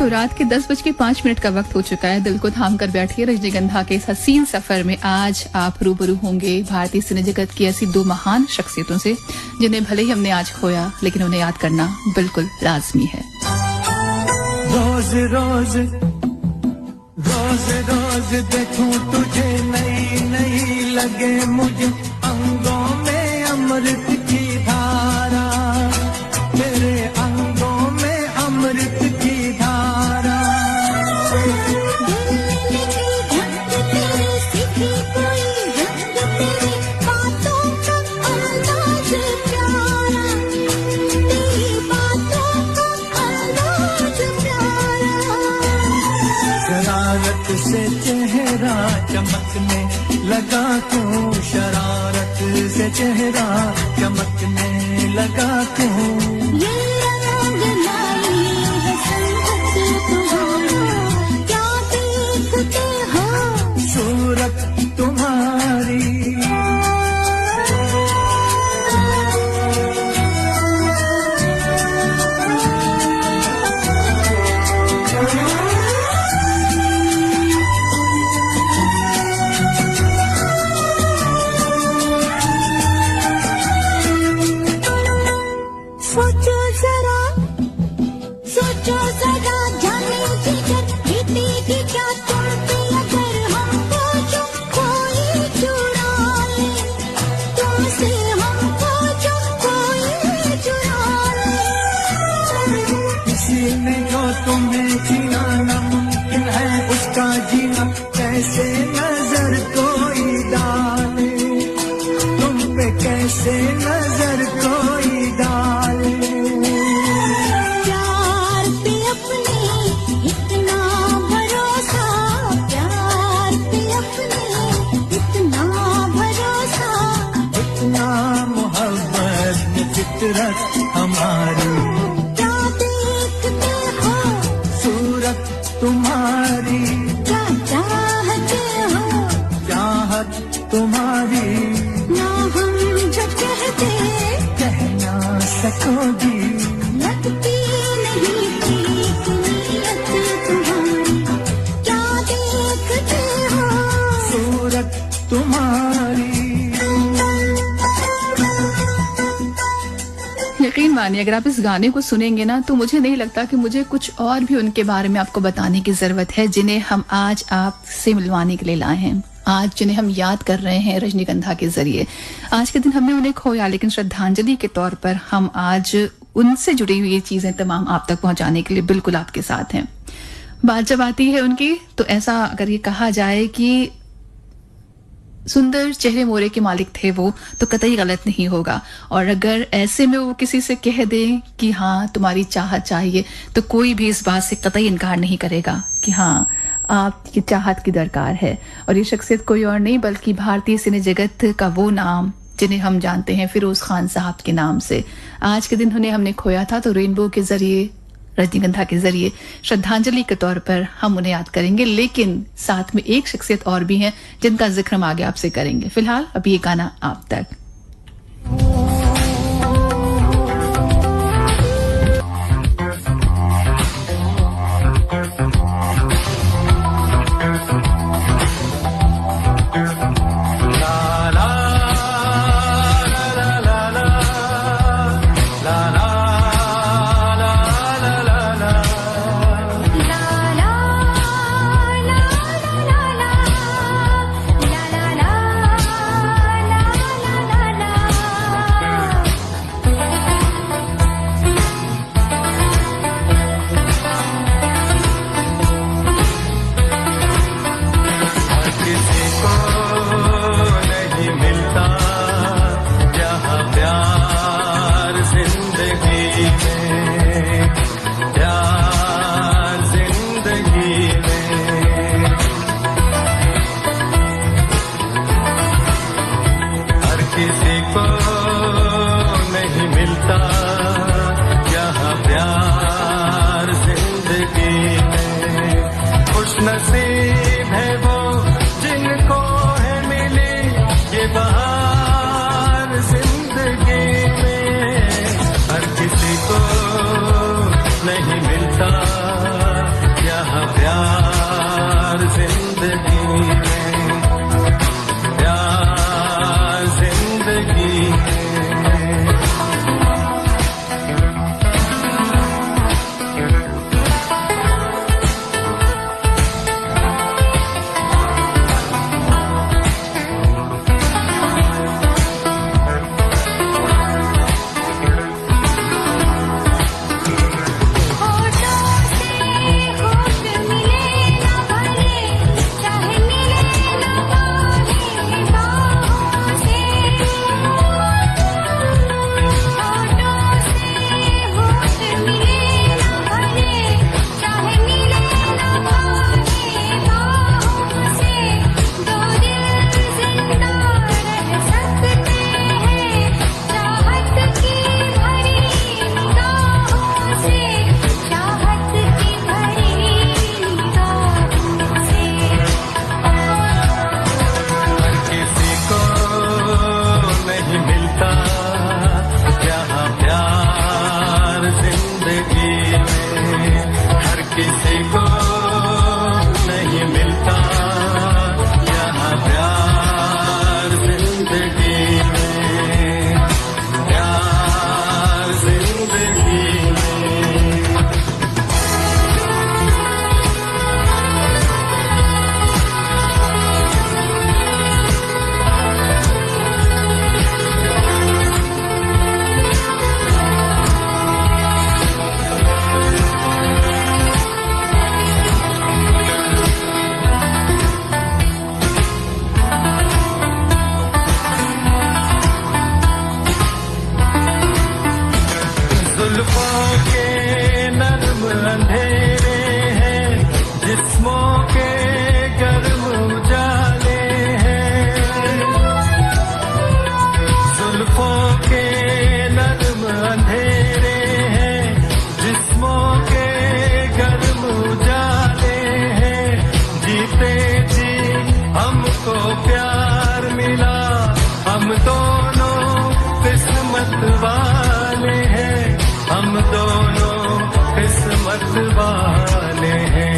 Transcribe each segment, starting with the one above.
तो रात के 10:05 का वक्त हो चुका है। दिल को थाम कर बैठिए रजनीगंधा के इस हसीन सफर में। आज आप रूबरू होंगे भारतीय सिने जगत की ऐसी दो महान शख्सियतों से जिन्हें भले ही हमने आज खोया, लेकिन उन्हें याद करना बिल्कुल लाजमी है। रोज रोज रोज रोज देखूं तुझे, नई नई लगे मुझे अंगों में अमृत की धारा, तेरे अंगों में अमृत की धारा। शरारत से चेहरा चमकने लगा क्यों, शरारत से चेहरा चमकने लगा क्यों। ये रंग लाई है संगत तुम्हारी, क्या देखते हो सूरत तुम्हारी। सोचो जरा जाने जिगर बीतेगी क्या तुम पे, अगर हमको जो कोई चुरा ले, तुमसे हमको जो कोई चुरा ले। किसी ने जो तुम्हें जीना नामुमकिन है, उसका जीना कैसे नजर कोई डाले, तुम पे कैसे नजर कोई डाले। हमारी क्या देखते हो सूरत तुम्हारी, क्या चाहते हो चाहत तुम्हारी। ना हम जो कहते कह ना सकोगी, लगती नहीं ठीक नीयत तुम्हारी, क्या देखते हो सूरत तुम्हारी। यकीन मानिए अगर आप इस गाने को सुनेंगे ना, तो मुझे नहीं लगता कि मुझे कुछ और भी उनके बारे में आपको बताने की जरूरत है, जिन्हें हम आज आपसे मिलवाने के लिए लाए हैं, आज जिन्हें हम याद कर रहे हैं रजनीगंधा के जरिए। आज के दिन हमने उन्हें खोया, लेकिन श्रद्धांजलि के तौर पर हम आज उनसे जुड़ी हुई चीजें तमाम आप तक पहुंचाने के लिए बिल्कुल आपके साथ हैं। बात जब आती है उनकी, तो ऐसा अगर ये कहा जाए कि सुंदर चेहरे मोरे के मालिक थे वो, तो कतई गलत नहीं होगा। और अगर ऐसे में वो किसी से कह दें कि हाँ तुम्हारी चाहत चाहिए, तो कोई भी इस बात से कतई इनकार नहीं करेगा कि हाँ आपकी चाहत की दरकार है। और ये शख्सियत कोई और नहीं बल्कि भारतीय सिने जगत का वो नाम जिन्हें हम जानते हैं फिरोज खान साहब के नाम से। आज के दिन उन्हें हमने खोया था, तो रेनबो के जरिए, रजनीगंधा के जरिए श्रद्धांजलि के तौर पर हम उन्हें याद करेंगे, लेकिन साथ में एक शख्सियत और भी हैं जिनका जिक्र हम आगे आपसे करेंगे। फिलहाल अभी ये गाना आप तक। La अंधेरे हैं, जिस्मों के गर्म उजाले हैं, जुल्फों के नर्म अंधेरे हैं, जिस्मों के गर्म उजाले हैं, जीते जी हमको प्यार मिला, हम दोनों किस्मत वाले हैं, हम दोनों किस्मत वाले हैं।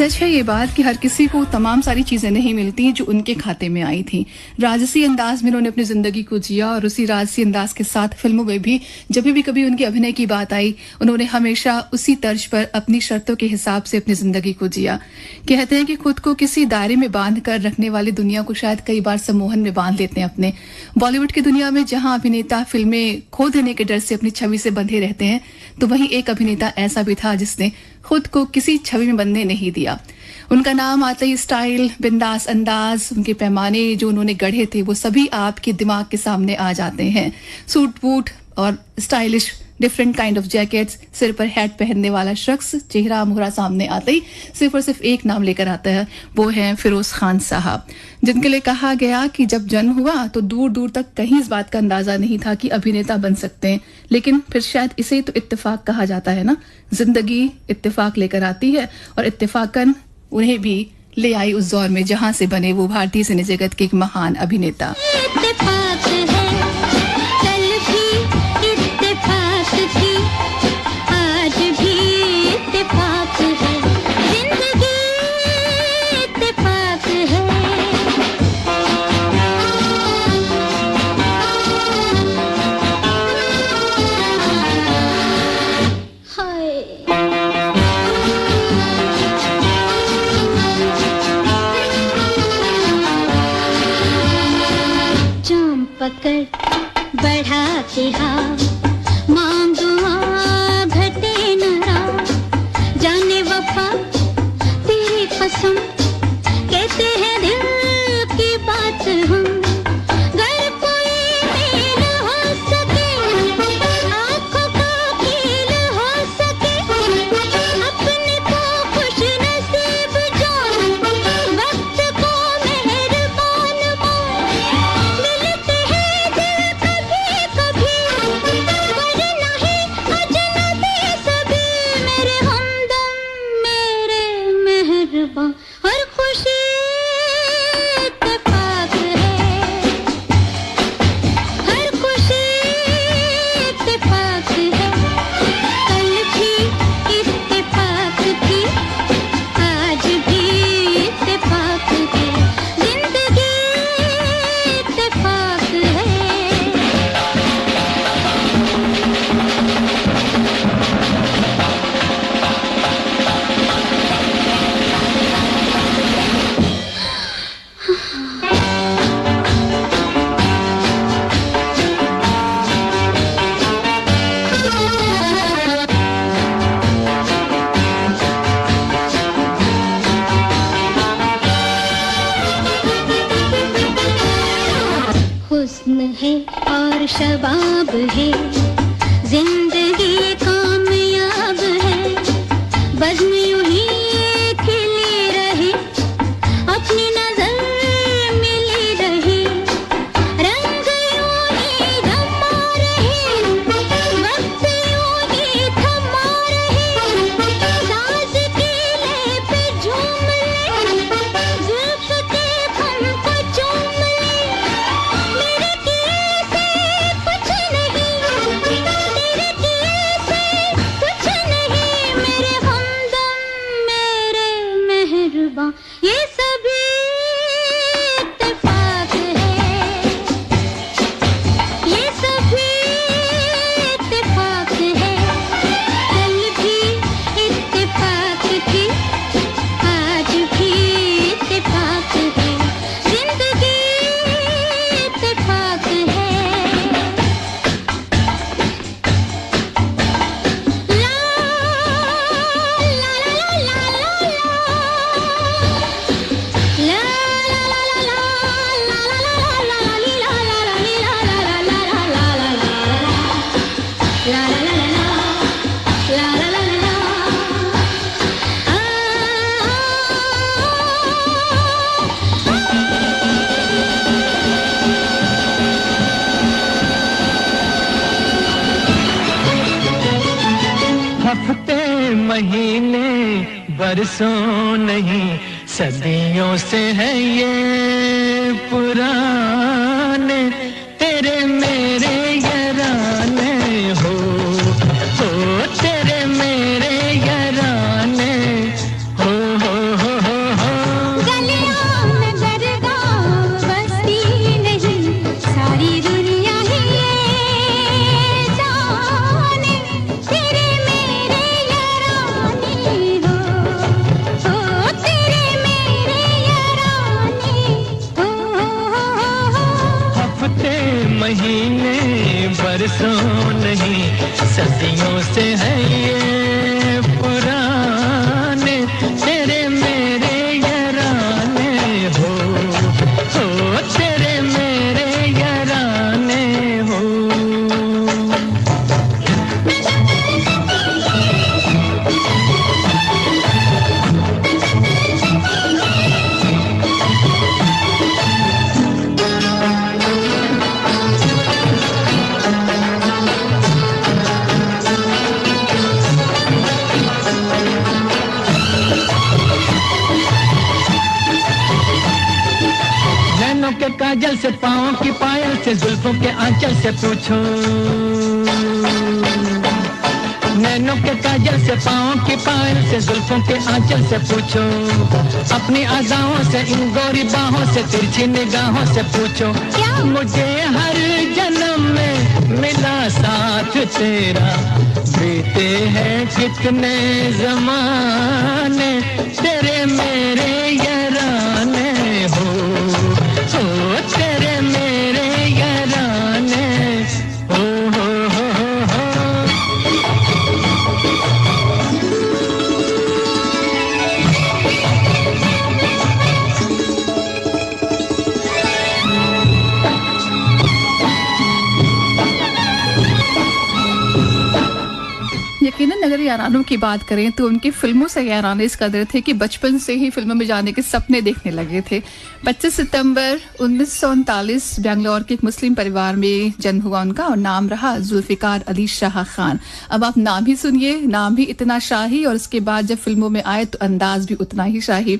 सच है ये बात कि हर किसी को तमाम सारी चीजें नहीं मिलती जो उनके खाते में आई थी। राजसी अंदाज में उन्होंने अपनी जिंदगी को जिया और उसी राजसी अंदाज के साथ फिल्मों में भी जब भी कभी उनके अभिनय की बात आई, उन्होंने हमेशा उसी तर्ज पर अपनी शर्तों के हिसाब से अपनी जिंदगी को जिया। कहते हैं कि खुद को किसी दायरे में बांध कर रखने वाली दुनिया को शायद कई बार सम्मोहन में बांध लेते हैं अपने। बॉलीवुड की दुनिया में जहां अभिनेता फिल्में खो देने के डर से अपनी छवि से बंधे रहते हैं, तो वहीं एक अभिनेता ऐसा भी था जिसने खुद को किसी छवि में बंधने नहीं दिया। उनका नाम आते ही स्टाइल, बिंदास अंदाज, उनके पैमाने जो उन्होंने गढ़े थे वो सभी आपके दिमाग के सामने आ जाते हैं। सूट बूट और stylish different kind of jackets, सिर पर हैट पहनने वाला शख्स, चेहरा मुहरा सामने आते ही सिर्फ और सिर्फ एक नाम लेकर आता है, वो है फिरोज खान साहब, जिनके लिए कहा गया कि जब जन्म हुआ तो दूर दूर तक कहीं इस बात का अंदाजा नहीं था कि अभिनेता बन सकते हैं। लेकिन फिर शायद इसे तो इत्तेफाक कहा जाता है ना, जिंदगी इत्तेफाक लेकर आती है और इत्तेफाकन उन्हें भी ले आई उस दौर में जहां से बने वो भारतीय सिने जगत के एक महान अभिनेता। पकड़ बढ़ाते हाथ, मांगो घटे न रात, जाने वफा तेरी कसम, कहते हैं दिल की बात हम, घर कोई मेल हो सके, आंखों का खेल हो सके, अपने को खुश नसीब जान, वक्त को मेहरबान मान, मिलते हैं दिल कभी कभी, वरना ही अजनबी सभी, मेरे हमदम मेरे मेहरबान, हर खुशी इत्तेफाक है, हर खुशी इत्तेफाक है, कल भी इत्तेफाक थी, आज भी इत्तेफाक है, जिंदगी इत्तेफाक है। हुस्न है और शबाब है, जिंदगी कामयाब है, बज़्म यूं ही खिली रहे, अपनी नजर मिली रहे, रंग यूं ही जमा रहे, वक्त यूं ही थमा रहे, साज के लय पे झूम ले, जुल्फ के खम को चूम ले, मेरे किए से कुछ नहीं, तेरे किए से कुछ नहीं, मेरे हमदम जुबां, ये सभी इत्तेफाक है, ये सभी इत्तेफाक है। कल भी इत्तेफाक थी, आज भी इत्तेफाक है, जिंदगी इत्तेफाक है। हफ्ते महीने बरसों नहीं सदियों से है ये पुराने तेरे मेरे याराने हो तेरे मेरे याराने हो गलियों में दरगाह बसती नहीं, सारी दुनिया ही ये जाने, तेरे मेरे याराने हो तेरे मेरे याराने हो। हफ्ते महीने बरसों नहीं सदियों से है ये पुराने तेरे मेरे याराने हो तेरे मेरे याराने हो। नैनों के काजल से पाँव की पायल से जुल्फों के आंचल से पूछो, नैनों के काजल से पाँव की पायल से जुल्फों के आंचल से पूछो, अपनी अदाओं से इन गोरी बाहों से तिरछी निगाहों से पूछो, क्या मुझे हर जन्म में मिला साथ तेरा, बीते हैं कितने जमाने तेरे मेरे याराने हो तेरे मेरे याराने हो। यकीनन अगर यारानों की बात करें तो उनकी फिल्मों से याराने इस कदर थे कि बचपन से ही फिल्मों में जाने के सपने देखने लगे थे। 25 सितंबर 1939 बेंगलोर के एक मुस्लिम परिवार में जन्म हुआ उनका और नाम रहा जुल्फिकार अली शाह खान। अब आप नाम ही सुनिए, नाम भी इतना शाही और उसके बाद जब फिल्मों में आए तो अंदाज भी उतना ही शाही।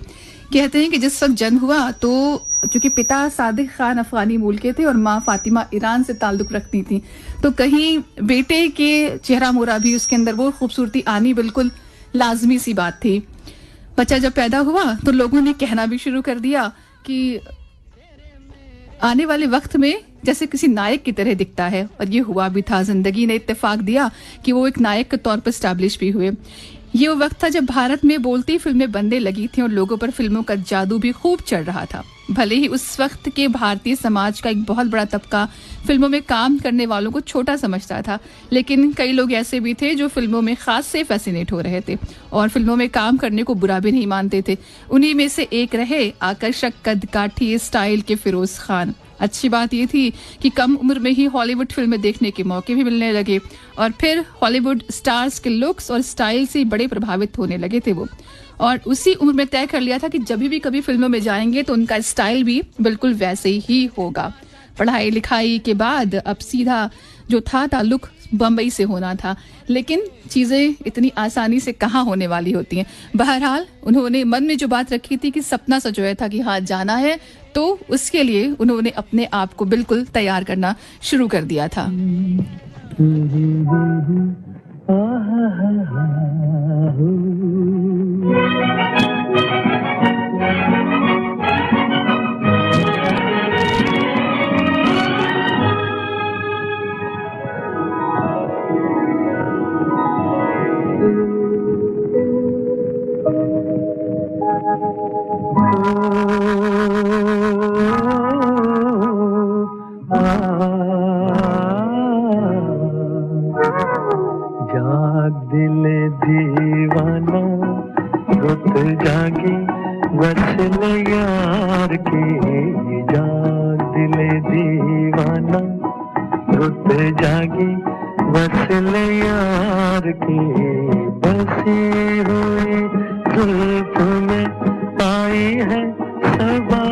कहते हैं कि जिस वक्त जन्म हुआ तो क्योंकि पिता सादिक खान अफगानी मूल के थे और माँ फातिमा ईरान से ताल्लुक रखती थी, तो कहीं बेटे के चेहरा मोरा भी उसके अंदर वो खूबसूरती आनी बिल्कुल लाजमी सी बात थी। बच्चा जब पैदा हुआ तो लोगों ने कहना भी शुरू कर दिया कि आने वाले वक्त में जैसे किसी नायक की तरह दिखता है, और ये हुआ भी था। जिंदगी ने इत्तेफाक दिया कि वो एक नायक के तौर पर स्टैब्लिश भी हुए। ये वो वक्त था जब भारत में बोलती फिल्में बनने लगी थी और लोगों पर फिल्मों का जादू भी खूब चढ़ रहा था। भले ही उस वक्त के भारतीय समाज का एक बहुत बड़ा तबका फिल्मों में काम करने वालों को छोटा समझता था, लेकिन कई लोग ऐसे भी थे जो फिल्मों में खास से फैसिनेट हो रहे थे और फिल्मों में काम करने को बुरा भी नहीं मानते थे। उन्हीं में से एक रहे आकर्षक कद काठी स्टाइल के फिरोज खान। अच्छी बात ये थी कि कम उम्र में ही हॉलीवुड फिल्में देखने के मौके भी मिलने लगे और फिर हॉलीवुड स्टार्स के लुक्स और स्टाइल से बड़े प्रभावित होने लगे थे वो, और उसी उम्र में तय कर लिया था कि जब भी कभी फिल्मों में जाएंगे तो उनका स्टाइल भी बिल्कुल वैसे ही होगा। पढ़ाई लिखाई के बाद अब सीधा जो था ताल्लुक बम्बई से होना था, लेकिन चीज़ें इतनी आसानी से कहाँ होने वाली होती हैं। बहरहाल उन्होंने मन में जो बात रखी थी कि सपना सजोया था कि हाँ जाना है, तो उसके लिए उन्होंने अपने आप को बिल्कुल तैयार करना शुरू कर दिया था। रुत जागी वसल यार की जाग दिले दीवाना रुत जागी वसल यार की बसी हुई जुल्फ में आई है सबा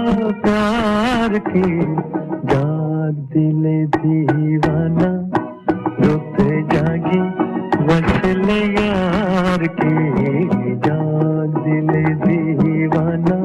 प्यार की जाग दिले दीवाना रुत जागी वसल यार की जाग दिले दीवाना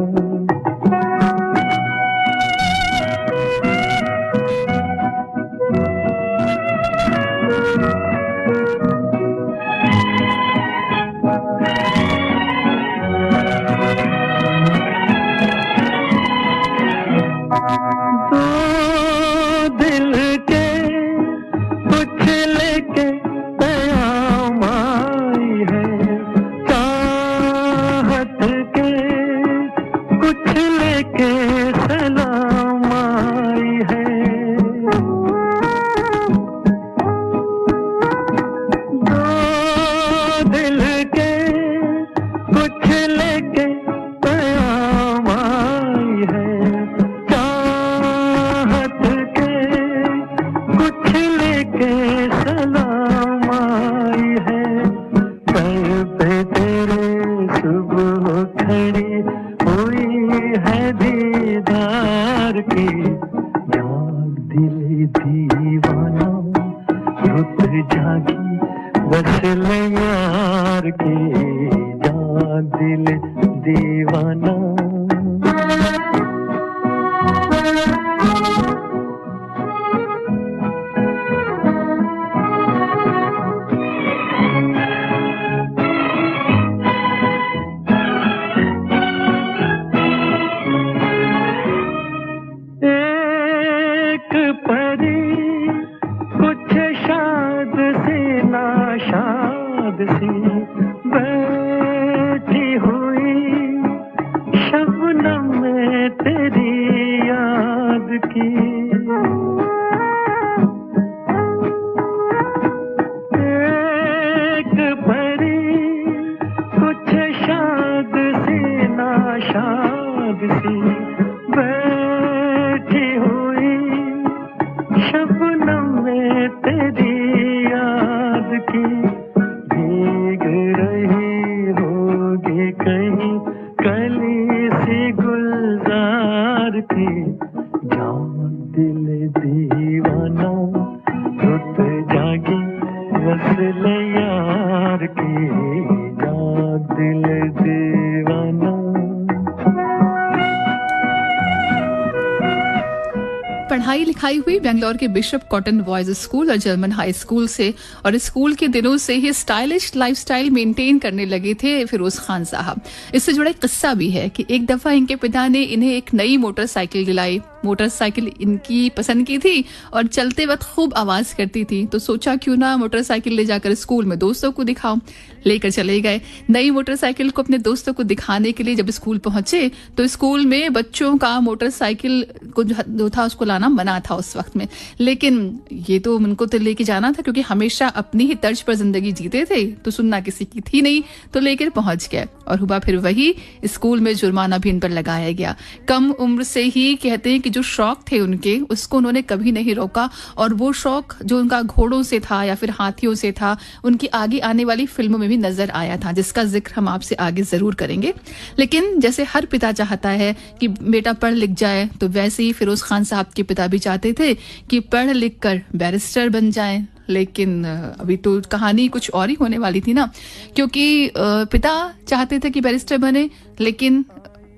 पढ़ाई लिखाई हुई बेंगलोर के बिशप कॉटन बॉयज स्कूल और जर्मन हाई स्कूल से और स्कूल के दिनों से ही स्टाइलिश लाइफस्टाइल मेंटेन करने लगे थे फिरोज खान साहब। इससे जुड़ा एक किस्सा भी है कि एक दफा इनके पिता ने इन्हें एक नई मोटरसाइकिल दिलाई। मोटरसाइकिल इनकी पसंद की थी और चलते वक्त खूब आवाज करती थी, तो सोचा क्यों ना मोटरसाइकिल ले जाकर स्कूल में दोस्तों को दिखाओ। लेकर चले गए। नई मोटरसाइकिल को अपने दोस्तों को दिखाने के लिए जब स्कूल पहुंचे तो स्कूल में बच्चों का मोटरसाइकिल को जो था उसको लाना मना था उस वक्त में, लेकिन ये तो उनको तो लेके जाना था क्योंकि हमेशा अपनी ही तर्ज पर जिंदगी जीते थे, तो सुनना किसी की थी नहीं, तो लेकर पहुंच गए। और हुआ फिर वही, स्कूल में जुर्माना भी इन पर लगाया गया। कम उम्र से ही कहते हैं कि जो शौक थे उनके उसको उन्होंने कभी नहीं रोका, और वो शौक जो उनका घोड़ों से था या फिर हाथियों से था उनकी आगे आने वाली फिल्मों में भी नजर आया था, जिसका जिक्र हम आपसे आगे जरूर करेंगे। लेकिन जैसे हर पिता चाहता है कि बेटा पढ़ लिख जाए, तो वैसे ही फिरोज खान साहब के पिता भी चाहते थे कि पढ़ लिख कर बैरिस्टर बन जाएं। लेकिन अभी तो कहानी कुछ और ही होने वाली थी ना, क्योंकि पिता चाहते थे कि बैरिस्टर बने, लेकिन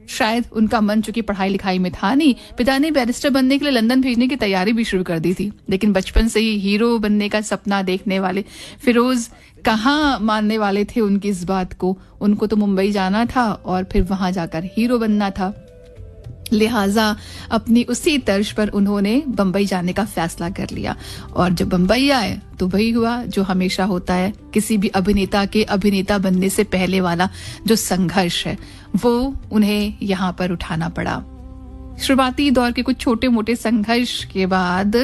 शायद उनका मन चूंकि पढ़ाई लिखाई में था नहीं, पिता ने बैरिस्टर बनने के लिए लंदन भेजने की तैयारी भी शुरू कर दी थी। लेकिन बचपन से ही हीरो बनने का सपना देखने वाले फिरोज कहाँ मानने वाले थे उनकी इस बात को। उनको तो मुंबई जाना था और फिर वहां जाकर हीरो बनना था। लिहाजा अपनी उसी तर्ज पर उन्होंने बंबई जाने का फैसला कर लिया। और जब बंबई आए तो वही हुआ जो हमेशा होता है, किसी भी अभिनेता के अभिनेता बनने से पहले वाला जो संघर्ष है वो उन्हें यहाँ पर उठाना पड़ा। शुरुआती दौर के कुछ छोटे मोटे संघर्ष के बाद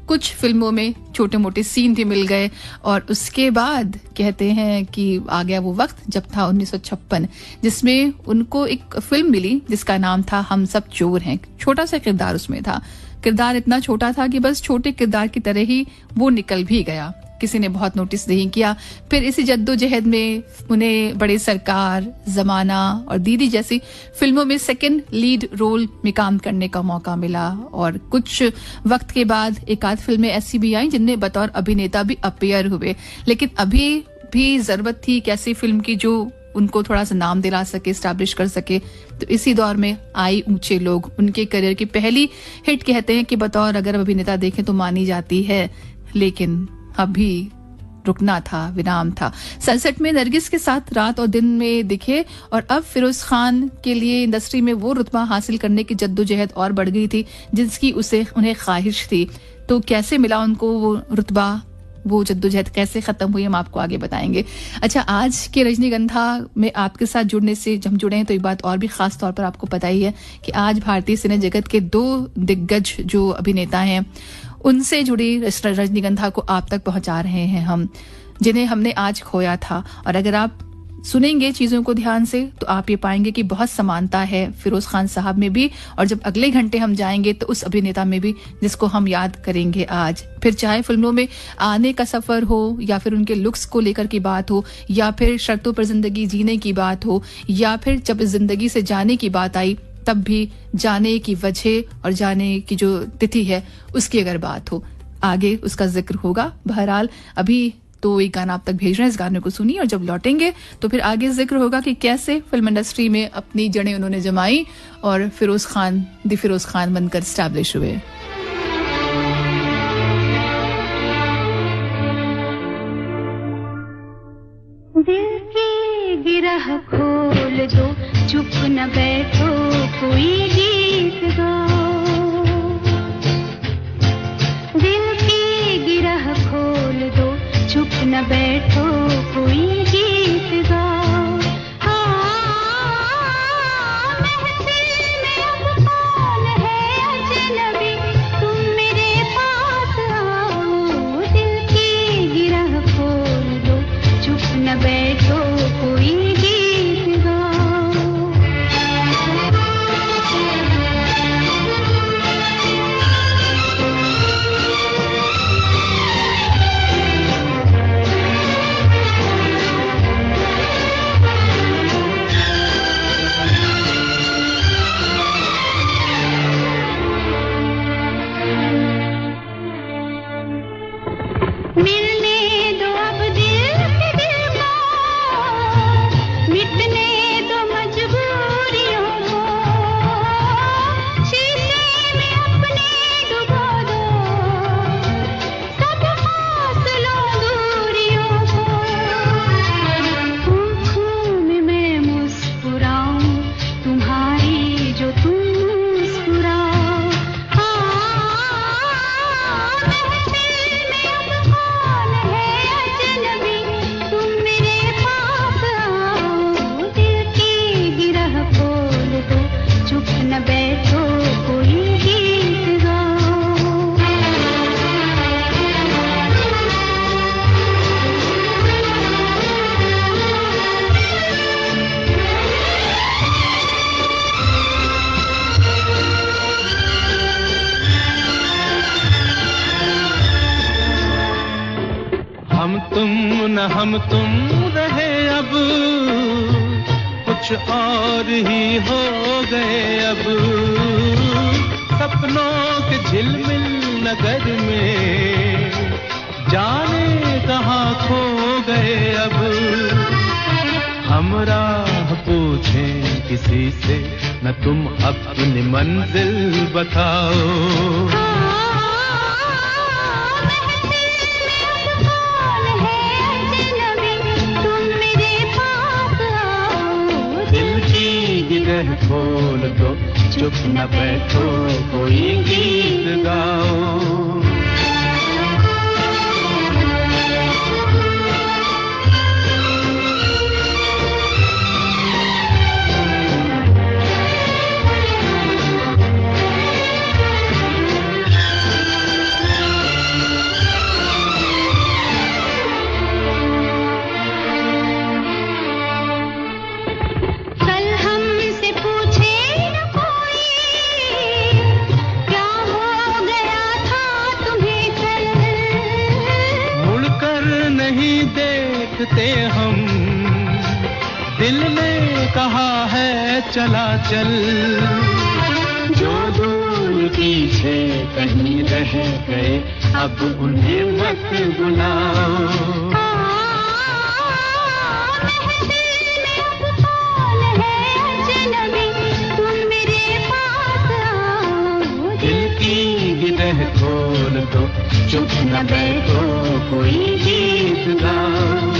कुछ फिल्मों में छोटे मोटे सीन भी मिल गए और उसके बाद कहते हैं कि आ गया वो वक्त जब था 1956 जिसमें उनको एक फिल्म मिली जिसका नाम था हम सब चोर हैं। छोटा सा किरदार उसमें था, किरदार इतना छोटा था कि बस छोटे किरदार की तरह ही वो निकल भी गया, किसी ने बहुत नोटिस नहीं किया। फिर इसी जद्दोजहद में उन्हें बड़े सरकार, जमाना और दीदी जैसी फिल्मों में सेकंड लीड रोल में काम करने का मौका मिला और कुछ वक्त के बाद एक आध फिल्में ऐसी भी आई जिनमें बतौर अभिनेता भी अपीयर हुए। लेकिन अभी भी जरूरत थी एक ऐसी फिल्म की जो उनको थोड़ा सा नाम दिला सके, स्टैब्लिश कर सके। तो इसी दौर में आई ऊंचे लोग, उनके करियर की पहली हिट कहते हैं कि बतौर अगर अभिनेता देखें तो मानी जाती है, लेकिन अभी रुकना था, विराम था। सनसेट में नरगिस के साथ रात और दिन में दिखे और अब फिरोज खान के लिए इंडस्ट्री में वो रुतबा हासिल करने की जद्दोजहद और बढ़ गई थी जिसकी उन्हें ख्वाहिश थी। तो कैसे मिला उनको वो रुतबा, वो जद्दोजहद कैसे खत्म हुई, हम आपको आगे बताएंगे। अच्छा, आज के रजनीगंधा में आपके साथ जुड़ने से जब हम जुड़े हैं तो एक बात और भी खास तौर पर आपको पता ही है कि आज भारतीय सिने जगत के 2 दिग्गज जो अभिनेता हैं उनसे जुड़ी रजनीगंधा को आप तक पहुंचा रहे हैं हम, जिन्हें हमने आज खोया था। और अगर आप सुनेंगे चीजों को ध्यान से तो आप ये पाएंगे कि बहुत समानता है फिरोज खान साहब में भी, और जब अगले घंटे हम जाएंगे तो उस अभिनेता में भी जिसको हम याद करेंगे आज। फिर चाहे फिल्मों में आने का सफर हो या फिर उनके लुक्स को लेकर की बात हो या फिर शर्तों पर जिंदगी जीने की बात हो या फिर जब इस जिंदगी से जाने की बात आई तब भी जाने की वजह और जाने की जो तिथि है उसकी अगर बात हो, आगे उसका जिक्र होगा। बहरहाल अभी तो एक गाना आप तक भेज रहे हैं, इस गाने को सुनिए और जब लौटेंगे तो फिर आगे जिक्र होगा कि कैसे फिल्म इंडस्ट्री में अपनी जड़ें उन्होंने जमाई और फिरोज खान बनकर स्टैब्लिश हुए। दिल की गिरह खोल दो, चुप न बैठो, कोई गीत गाओ। दिल की गिरह खोल दो, चुप न बैठो, कोई गीत गाओ। हाँ, महफिल में अब कौन है अजनबी, तुम मेरे पास आओ। दिल की गिरह खोल दो, चुप न बैठो, कोई गीत गाओ। हम तुम रहे अब, कुछ और ही हो गए अब। सपनों के झिलमिल नगर में जाने कहाँ खो गए अब। हम राह पूछें किसी से, न तुम अपनी मंजिल बताओ। खोल दो, चुप न बैठो, कोई गीत गाओ। कहा है चला चल, जो दूर पीछे कहीं रह गए अब उन्हें मत बुलाओ। गिरह खोल दो, चुप न बैठो, कोई गीत गाओ।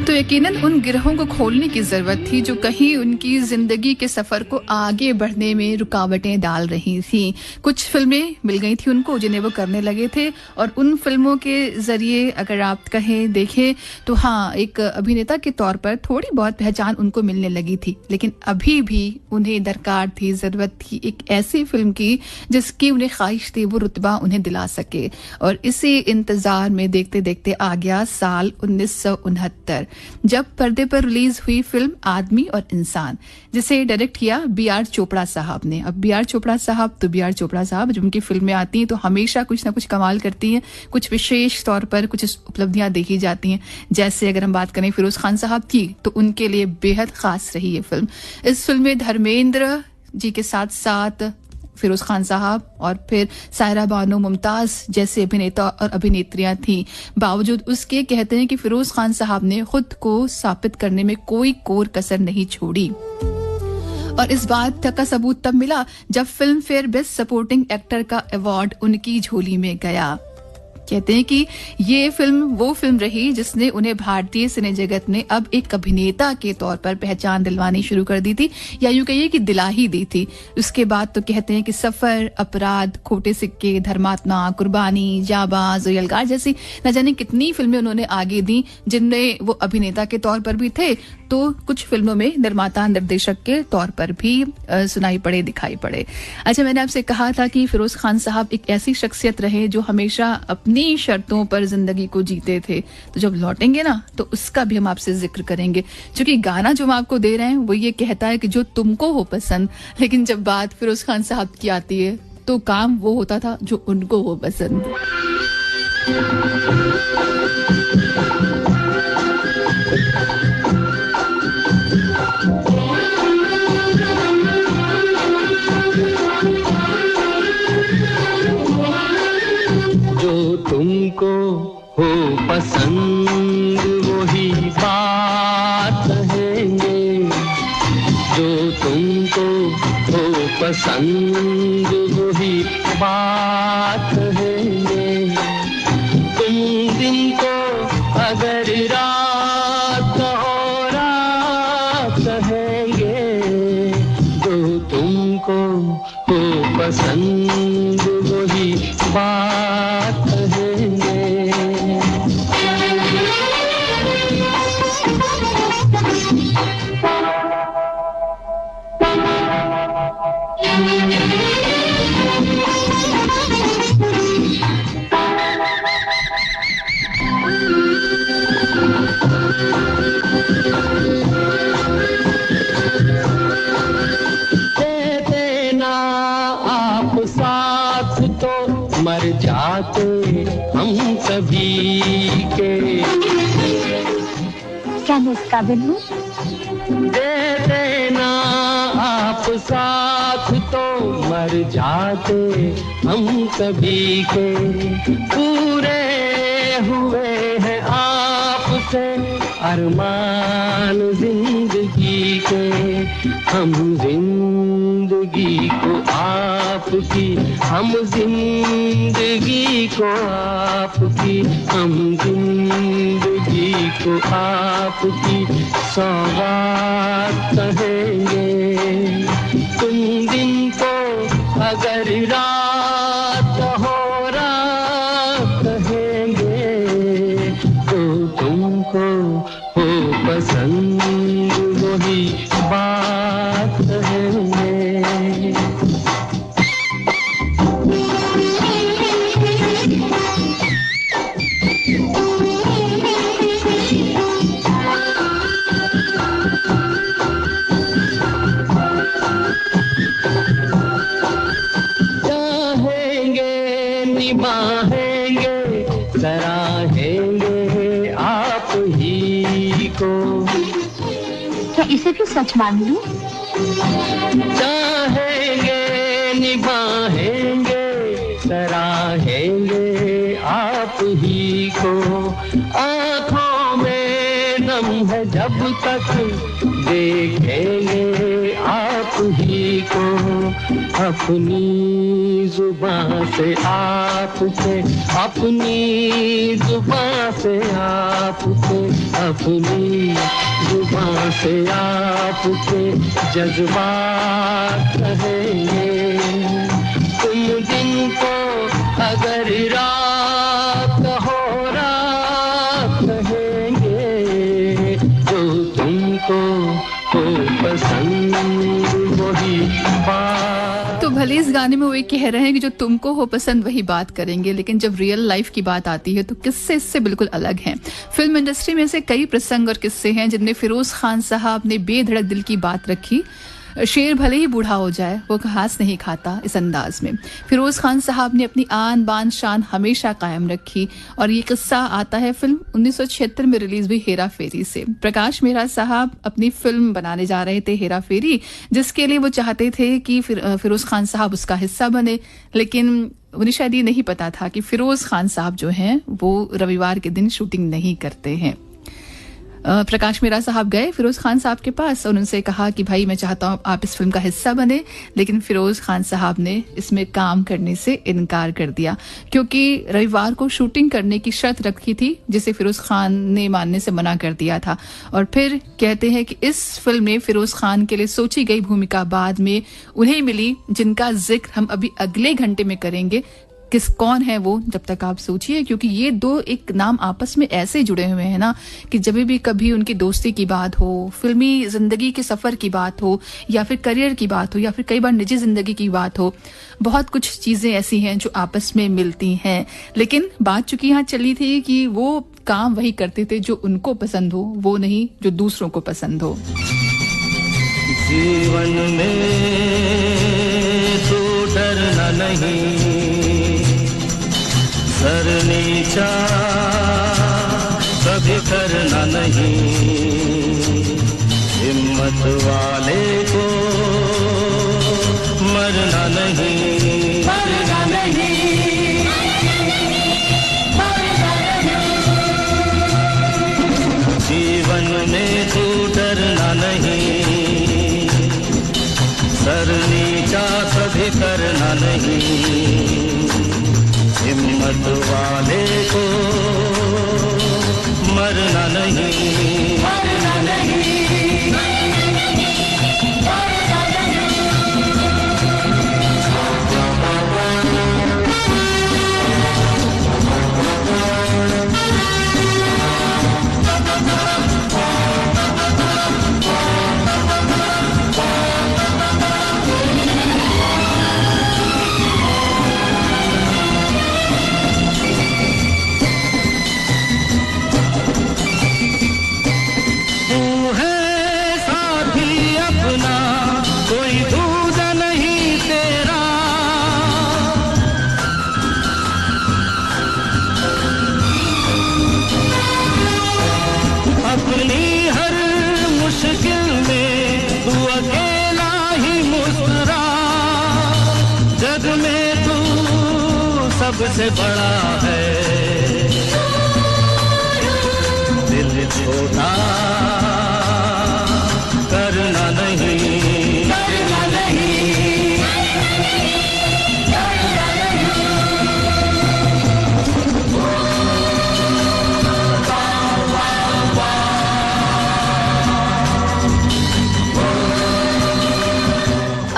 तो यकीनन उन गिरहों को खोलने की जरूरत थी जो कहीं उनकी जिंदगी के सफर को आगे बढ़ने में रुकावटें डाल रही थी। कुछ फिल्में मिल गई थी उनको जिन्हें वो करने लगे थे, और उन फिल्मों के जरिए अगर आप कहें देखें तो हाँ, एक अभिनेता के तौर पर थोड़ी बहुत पहचान उनको मिलने लगी थी। लेकिन अभी भी उन्हें दरकार थी, जरूरत थी एक ऐसी फिल्म की जिसकी उन्हें ख्वाहिश थी वो रुतबा उन्हें दिला सके। और इसी इंतजार में देखते देखते आ गया साल 1969, जब पर्दे पर रिलीज हुई फिल्म आदमी और इंसान, जिसे डायरेक्ट किया बी.आर. चोपड़ा साहब ने। अब बी.आर. चोपड़ा साहब जब उनकी फिल्में आती हैं तो हमेशा कुछ ना कुछ कमाल करती हैं, कुछ विशेष तौर पर कुछ उपलब्धियां देखी जाती हैं। जैसे अगर हम बात करें फिरोज खान साहब की, तो उनके लिए बेहद खास रही ये फिल्म। इस फिल्म में धर्मेंद्र जी के साथ साथ फिरोज खान साहब और फिर सायरा बानो, मुमताज जैसे अभिनेता और अभिनेत्रियां थीं। बावजूद उसके कहते हैं कि फिरोज खान साहब ने खुद को साबित करने में कोई कोर कसर नहीं छोड़ी। और इस बात का सबूत तब मिला जब film fair best supporting actor का अवार्ड उनकी झोली में गया। कहते हैं कि ये फिल्म वो फिल्म रही जिसने उन्हें भारतीय सिने जगत में अब एक अभिनेता के तौर पर पहचान दिलवानी शुरू कर दी थी, या यूं कहिए कि दिला ही दी थी। उसके बाद तो कहते हैं कि सफर, अपराध, खोटे सिक्के, धर्मात्मा, कुर्बानी, जाबाज, यलगार जैसी न जाने कितनी फिल्में उन्होंने आगे दी, जिनमें वो अभिनेता के तौर पर भी थे तो कुछ फिल्मों में निर्माता निर्देशक के तौर पर भी सुनाई पड़े, दिखाई पड़े। अच्छा, मैंने आपसे कहा था कि फिरोज खान साहब एक ऐसी शख्सियत रहे जो हमेशा अपनी शर्तों पर जिंदगी को जीते थे। तो जब लौटेंगे ना तो उसका भी हम आपसे जिक्र करेंगे, क्योंकि गाना जो हम आपको दे रहे हैं वो ये कहता है कि जो तुमको हो पसंद, लेकिन जब बात फिरोज खान साहब की आती है तो काम वो होता था जो उनको हो पसंद। तुमको हो पसंद वही बात कहेंगे, जो तुमको हो पसंद वही बात कहेंगे। तुम दिन को अगर रात हो रात कहेंगे, जो तुमको हो पसंद वही बात कहेंगे। मर जाते हम सभी के। क्या मैं इस काबिल हूँ? दे देना आप साथ तो मर जाते हम सभी के। पूरे हुए हैं आपसे अरमान जिंदगी के। हम जिंदगी को आपकी, हम जिंदगी को आपकी, हम जिंदगी को आपकी सौगात कहेंगे। तुम दिन को अगर रात हो रात कहेंगे, तो तुमको हो पसंद वही बात कहेंगे। निभाएंगे, सराहेंगे आप ही को। क्या इसे भी सच मान लूं? चाहेंगे निभाएंगे सराहेंगे आप ही को, आंखों में दम है जब तक देखेंगे आप ही को, अपनी जुबान से आपके, अपनी जुबान से आपके, अपनी जुबान से आपके जज्बात कहेंगे, तुम दिन को अगर रात हो रात कहेंगे, जो तुमको हो पसंद वही बात। तो भले इस गाने में वो ये कह रहे हैं कि जो तुमको हो पसंद वही बात करेंगे, लेकिन जब रियल लाइफ की बात आती है तो किस्से इससे बिल्कुल अलग हैं। फिल्म इंडस्ट्री में से कई प्रसंग और किस्से हैं जिनमें फिरोज खान साहब ने बेधड़क दिल की बात रखी। शेर भले ही बूढ़ा हो जाए वो घास नहीं खाता, इस अंदाज में फिरोज खान साहब ने अपनी आन बान शान हमेशा कायम रखी। और ये किस्सा आता है फिल्म 1976 में रिलीज हुई हेरा फेरी से। प्रकाश मेहरा साहब अपनी फिल्म बनाने जा रहे थे हेरा फेरी, जिसके लिए वो चाहते थे कि फिरोज खान साहब उसका हिस्सा बने, लेकिन उन्हें शायद ये नहीं पता था कि फिरोज खान साहब जो हैं वो रविवार के दिन शूटिंग नहीं करते हैं। प्रकाश मेहरा साहब गए फिरोज खान साहब के पास और उनसे कहा कि भाई मैं चाहता हूं आप इस फिल्म का हिस्सा बने, लेकिन फिरोज खान साहब ने इसमें काम करने से इनकार कर दिया क्योंकि रविवार को शूटिंग करने की शर्त रखी थी, जिसे फिरोज खान ने मानने से मना कर दिया था। और फिर कहते हैं कि इस फिल्म में फिरोज खान के लिए सोची गई भूमिका बाद में उन्हें मिली, जिनका जिक्र हम अभी अगले घंटे में करेंगे। कौन है वो, जब तक आप सोचिए, क्योंकि ये दो एक नाम आपस में ऐसे जुड़े हुए हैं ना कि जब भी कभी उनकी दोस्ती की बात हो, फिल्मी जिंदगी के सफर की बात हो, या फिर करियर की बात हो, या फिर कई बार निजी जिंदगी की बात हो, बहुत कुछ चीजें ऐसी हैं जो आपस में मिलती हैं। लेकिन बात चूंकि यहाँ चली थी कि वो काम वही करते थे जो उनको पसंद हो, वो नहीं जो दूसरों को पसंद हो। जीवन में तो डरना नहीं, सर नीचा कभी करना नहीं, हिम्मत वाले को मरना नहीं, मरना नहीं, मरना नहीं। जीवन में तू डरना नहीं, सर नीचा कभी करना नहीं, हिम्मत वाले को मरना नहीं, मरना नहीं, मरना नहीं। सबसे बड़ा है दिल छोटा करना नहीं, करना नहीं, करना नहीं।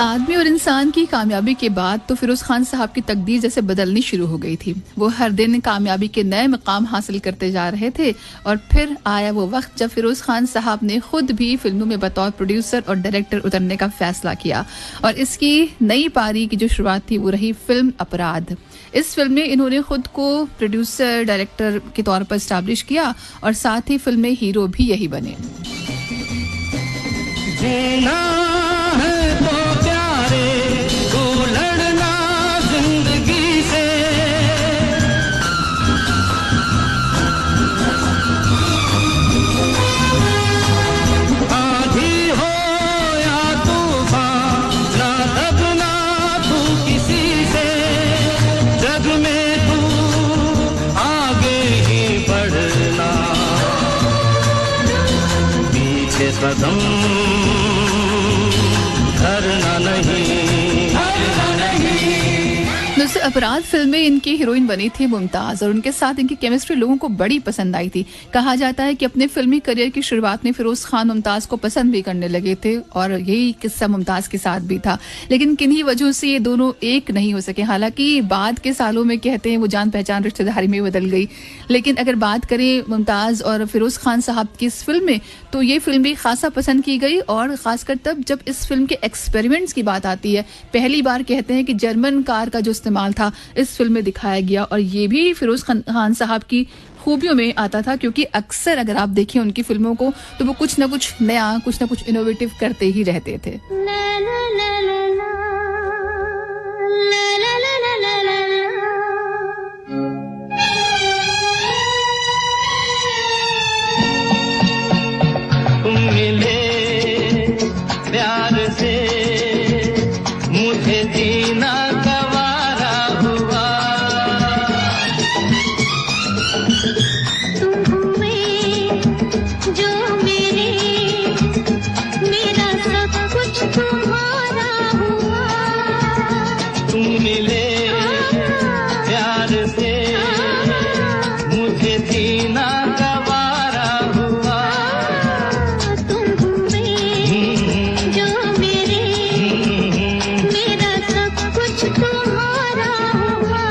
आदमी और इंसान की कामयाबी के बाद तो फिरोज खान साहब की तकदीर जैसे बदलनी शुरू हो गई थी। वो हर दिन कामयाबी के नए मकाम हासिल करते जा रहे थे और फिर आया वो वक्त जब फिरोज खान साहब ने खुद भी फिल्मों में बतौर प्रोड्यूसर और डायरेक्टर उतरने का फैसला किया और इसकी नई पारी की जो शुरुआत थी वो रही फिल्म अपराध। इस फिल्म में इन्होंने खुद को प्रोड्यूसर डायरेक्टर के तौर पर स्टैब्लिश किया और साथ ही फिल्म में हीरो भी यही बने। जीना है तो प्यारे तू लड़ना जिंदगी से, आधी धरना नहीं। दोस्तों, अपराध फिल्म में इनकी हीरोइन बनी थी मुमताज और उनके साथ इनकी केमिस्ट्री लोगों को बड़ी पसंद आई थी। कहा जाता है कि अपने फिल्मी करियर की शुरुआत में फिरोज खान मुमताज को पसंद भी करने लगे थे और यही किस्सा मुमताज के साथ भी था, लेकिन किन्हीं वजहों से ये दोनों एक नहीं हो सके। हालांकि बाद के सालों में कहते हैं वो जान पहचान रिश्तेदारी में बदल गई। लेकिन अगर बात करें मुमताज और फिरोज खान साहब की इस फिल्म में, तो ये फिल्म भी खासा पसंद की गई और खासकर तब जब इस फिल्म के एक्सपेरिमेंट्स की बात आती है। पहली बार कहते हैं कि जर्मन कार का जो इस्तेमाल था इस फिल्म में दिखाया गया और ये भी फिरोज खान साहब की खूबियों में आता था, क्योंकि अक्सर अगर आप देखें उनकी फिल्मों को तो वो कुछ ना कुछ नया, कुछ ना कुछ इनोवेटिव करते ही रहते थे। तुम मिले प्यार से मुझे जीना गवारा हुआ। तुम हुए जो मेरे, मेरा सब कुछ तुम्हारा हुआ। तुम मिले प्यार से मुझे जीना गवारा हुआ। तुम हुए जो मेरे, मेरा सब कुछ तुम्हारा हुआ।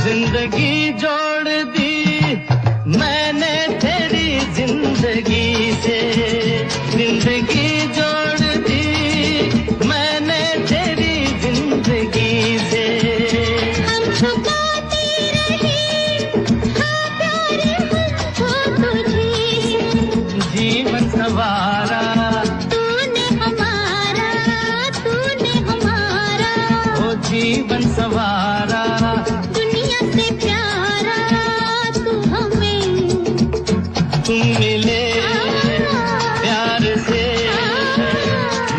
जिंदगी जोड़ दी मैंने तेरी जिंदगी से। जिंदगी जोड़ दी मैंने तेरी जिंदगी से। हम छुपाते रहे हाँ प्यार हमको तुझे से। जीवन सवारा तूने हमारा, तूने हमारा। ओ जीवन सवारा। दुनिया से प्यारा तू हमें। तुम मिले प्यार से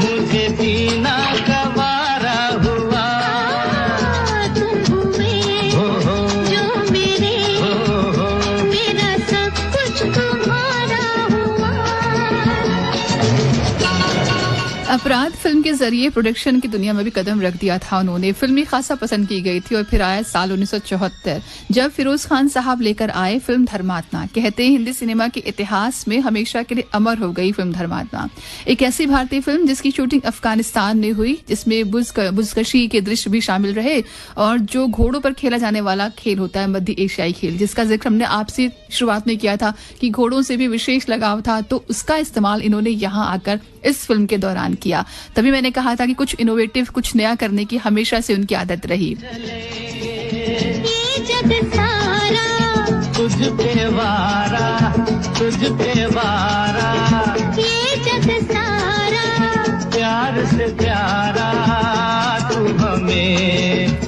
मुझे जीना गवारा हुआ। तुम हुए हो जो मेरे, हो मेरा सब कुछ तुम्हारा हुआ। अपराध फिल्म के जरिए प्रोडक्शन की दुनिया में भी कदम रख दिया था उन्होंने। फिल्म भी खासा पसंद की गई थी और फिर आया साल 1974 जब फिरोज खान साहब लेकर आए फिल्म धर्मात्मा। कहते हैं हिंदी सिनेमा के इतिहास में हमेशा के लिए अमर हो गई फिल्म धर्मात्मा। एक ऐसी भारतीय फिल्म जिसकी शूटिंग अफगानिस्तान में हुई, जिसमें बुजकशी के दृश्य भी शामिल रहे और जो घोड़ों पर खेला जाने वाला खेल होता है मध्य एशियाई खेल, जिसका जिक्र हमने आपसे शुरुआत में किया था कि घोड़ों से भी विशेष लगाव था, तो उसका इस्तेमाल इन्होंने यहाँ आकर इस फिल्म के दौरान किया। तभी मैंने कहा था कि कुछ इनोवेटिव, कुछ नया करने की हमेशा से उनकी आदत रही। ये जग सारा तुझ पे वारा, तुझ पे वारा। ये जग सारा प्यार से प्यारा तू हमें।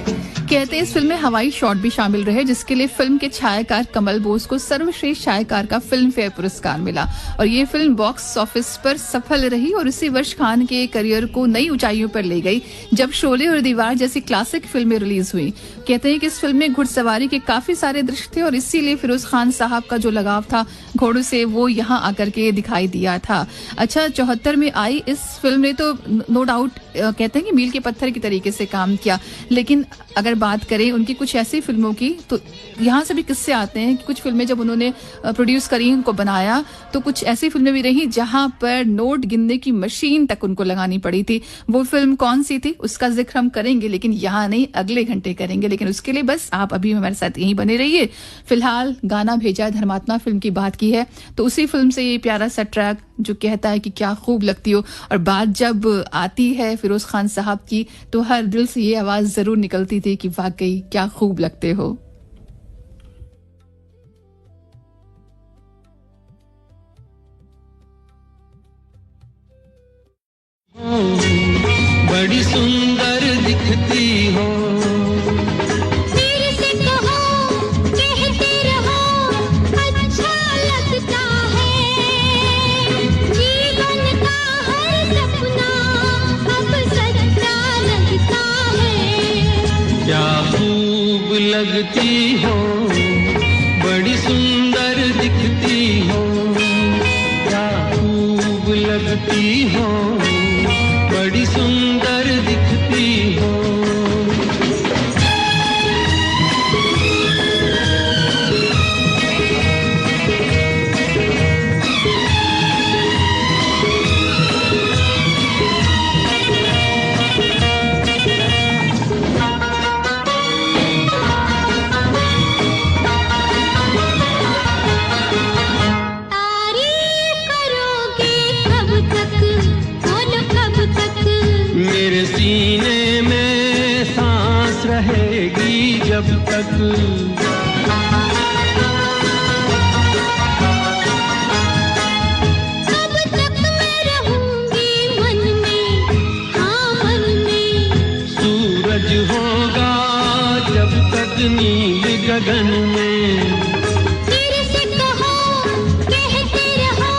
कहते हैं इस फिल्म में हवाई शॉट भी शामिल रहे, जिसके लिए फिल्म के छायाकार कमल बोस को सर्वश्रेष्ठ छायाकार का फिल्म फेयर पुरस्कार मिला और ये फिल्म बॉक्स ऑफिस पर सफल रही और इसी वर्ष खान के करियर को नई ऊंचाइयों पर ले गई जब शोले और दीवार जैसी क्लासिक फिल्में रिलीज हुई। कहते हैं कि इस फिल्म में घुड़सवारी के काफी सारे दृश्य थे और इसीलिए फिरोज खान साहब का जो लगाव था घोड़ों से वो यहाँ आकर के दिखाई दिया था। अच्छा, 74 में आई इस फिल्म ने तो नो डाउट कहते हैं कि मील के पत्थर की तरीके से काम किया, लेकिन अगर बात करें उनकी कुछ ऐसी फिल्मों की तो यहाँ से भी किस्से आते हैं कि कुछ फिल्में जब उन्होंने प्रोड्यूस करी, उनको बनाया, तो कुछ ऐसी फिल्में भी रही जहां पर नोट गिनने की मशीन तक उनको लगानी पड़ी थी। वो फिल्म कौन सी थी उसका जिक्र हम करेंगे, लेकिन यहाँ नहीं, अगले घंटे करेंगे। लेकिन उसके लिए बस आप अभी हमारे साथ यहीं बने रहिए। फिलहाल गाना भेजा है, धर्मात्मा फिल्म की बात की है तो उसी फिल्म से ये प्यारा सा ट्रैक जो कहता है कि क्या खूब लगती हो, और बात जब आती है फिरोज खान साहब की तो हर दिल से ये आवाज जरूर निकलती थी कि वाकई क्या खूब लगते हो। लगती हो, बड़ी सुंदर दिखती हो, क्या खूब लगती हो, बड़ी सुंदर दिखती हो। तारीफ करोगे कब तक, बोलो कब तक। मेरे सीने में सांस रहेगी जब तक, कब तक मैं रहूंगी मन में, हाँ मन में। सूरज होगा जब तक नील गगन में। फिर से कहो, कहते रहो,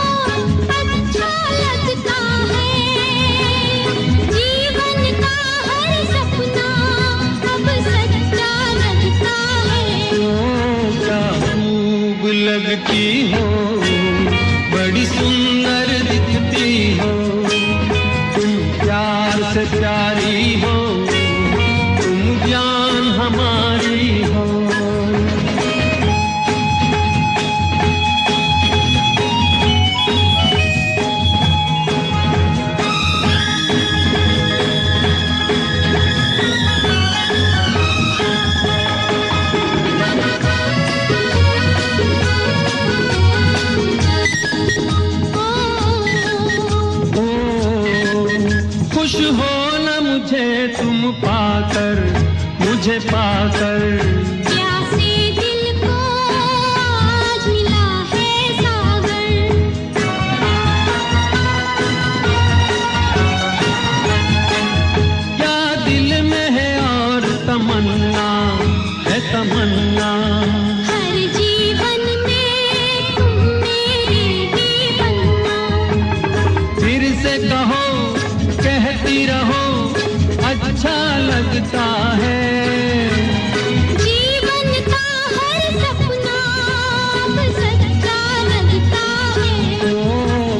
अच्छा लगता है। जीवन का हर सपना अब सच्चा लगता है। ओ क्या खूब लगती हो, बड़ी सुंदर दिखती हो, तुम प्यार से प्यारी हो, तुम जान हमारी हो। ओ, खुश हो न मुझे तुम पाकर, मुझे पाकर। प्यासे दिल को आज मिला है सागर। क्या दिल में है और तमन्ना, है तमन्ना। हर जीवन में तुम मेरे ही बनना। फिर से कहो, कहती रहो, अच्छा लगता है। जीवन का हर सपना अब सच्चा लगता है। ओ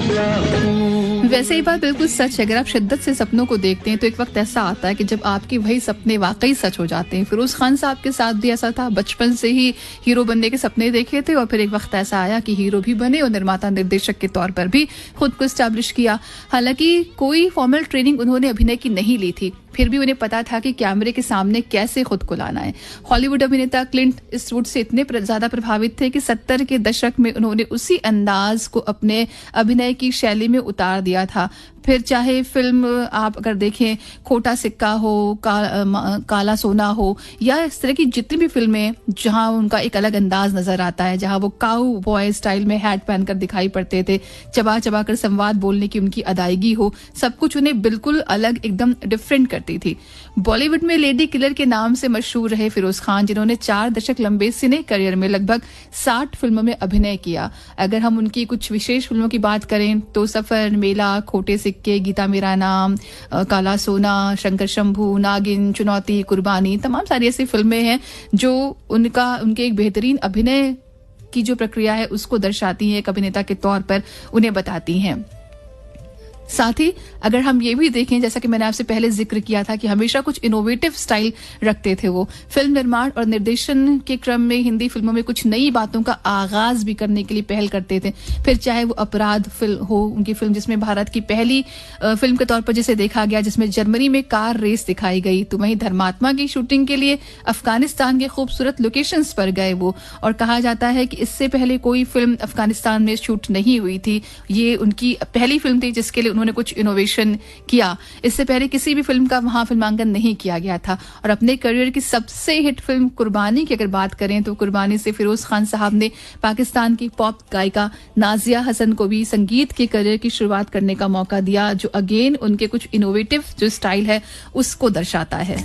क्या खूब वैसे ही बात बिल्कुल सच है। अगर आप शिद्दत से सपनों को देखते हैं तो एक वक्त ऐसा आता है कि जब आपके वही सपने वाकई सच हो जाते हैं। फिरोज खान साहब के साथ भी ऐसा था, बचपन से ही हीरो बनने के सपने देखे थे और फिर एक वक्त ऐसा आया कि हीरो भी बने और निर्माता निर्देशक के तौर पर भी खुद को स्टैब्लिश किया। हालांकि कोई फॉर्मल ट्रेनिंग उन्होंने अभिनय की नहीं ली थी, फिर भी उन्हें पता था कि कैमरे के सामने कैसे खुद को लाना है। हॉलीवुड अभिनेता क्लिंट ईस्टवुड से इतने ज्यादा प्रभावित थे कि 70 के दशक में उन्होंने उसी अंदाज को अपने अभिनय की शैली में उतार दिया था। फिर चाहे फिल्म आप अगर देखें खोटा सिक्का हो, काला सोना हो, या इस तरह की जितनी भी फिल्में जहां उनका एक अलग अंदाज नजर आता है, जहां वो काऊ बॉय स्टाइल में हैट पहनकर दिखाई पड़ते थे, चबा चबा कर संवाद बोलने की उनकी अदायगी हो, सब कुछ उन्हें बिल्कुल अलग एकदम डिफरेंट करती थी। बॉलीवुड में लेडी किलर के नाम से मशहूर रहे फिरोज खान, जिन्होंने 4 दशक लंबे सिने करियर में लगभग 60 फिल्मों में अभिनय किया। अगर हम उनकी कुछ विशेष फिल्मों की बात करें तो सफर, मेला, खोटे सिक्के, गीता मेरा नाम, काला सोना, शंकर शंभू, नागिन, चुनौती, कुर्बानी, तमाम सारी ऐसी फिल्में हैं जो उनके एक बेहतरीन अभिनय की जो प्रक्रिया है उसको दर्शाती हैं, एक अभिनेता के तौर पर उन्हें बताती हैं। साथ ही अगर हम ये भी देखें, जैसा कि मैंने आपसे पहले जिक्र किया था कि हमेशा कुछ इनोवेटिव स्टाइल रखते थे वो। फिल्म निर्माण और निर्देशन के क्रम में हिंदी फिल्मों में कुछ नई बातों का आगाज भी करने के लिए पहल करते थे। फिर चाहे वो अपराध फिल्म हो, उनकी फिल्म जिसमें भारत की पहली फिल्म के तौर पर जिसे देखा गया, जिसमें जर्मनी में कार रेस दिखाई गई, तो वहीं धर्मात्मा की शूटिंग के लिए अफगानिस्तान के खूबसूरत लोकेशंस पर गए वो। और कहा जाता है कि इससे पहले कोई फिल्म अफगानिस्तान में शूट नहीं हुई थी, ये उनकी पहली फिल्म थी जिसके लिए उन्होंने कुछ इनोवेशन किया। इससे पहले किसी भी फिल्म का वहां फिल्मांकन नहीं किया गया था। और अपने करियर की सबसे हिट फिल्म कुर्बानी की अगर बात करें तो कुर्बानी से फिरोज खान साहब ने पाकिस्तान की पॉप गायिका नाजिया हसन को भी संगीत के करियर की शुरुआत करने का मौका दिया, जो अगेन उनके कुछ इनोवेटिव जो स्टाइल है उसको दर्शाता है।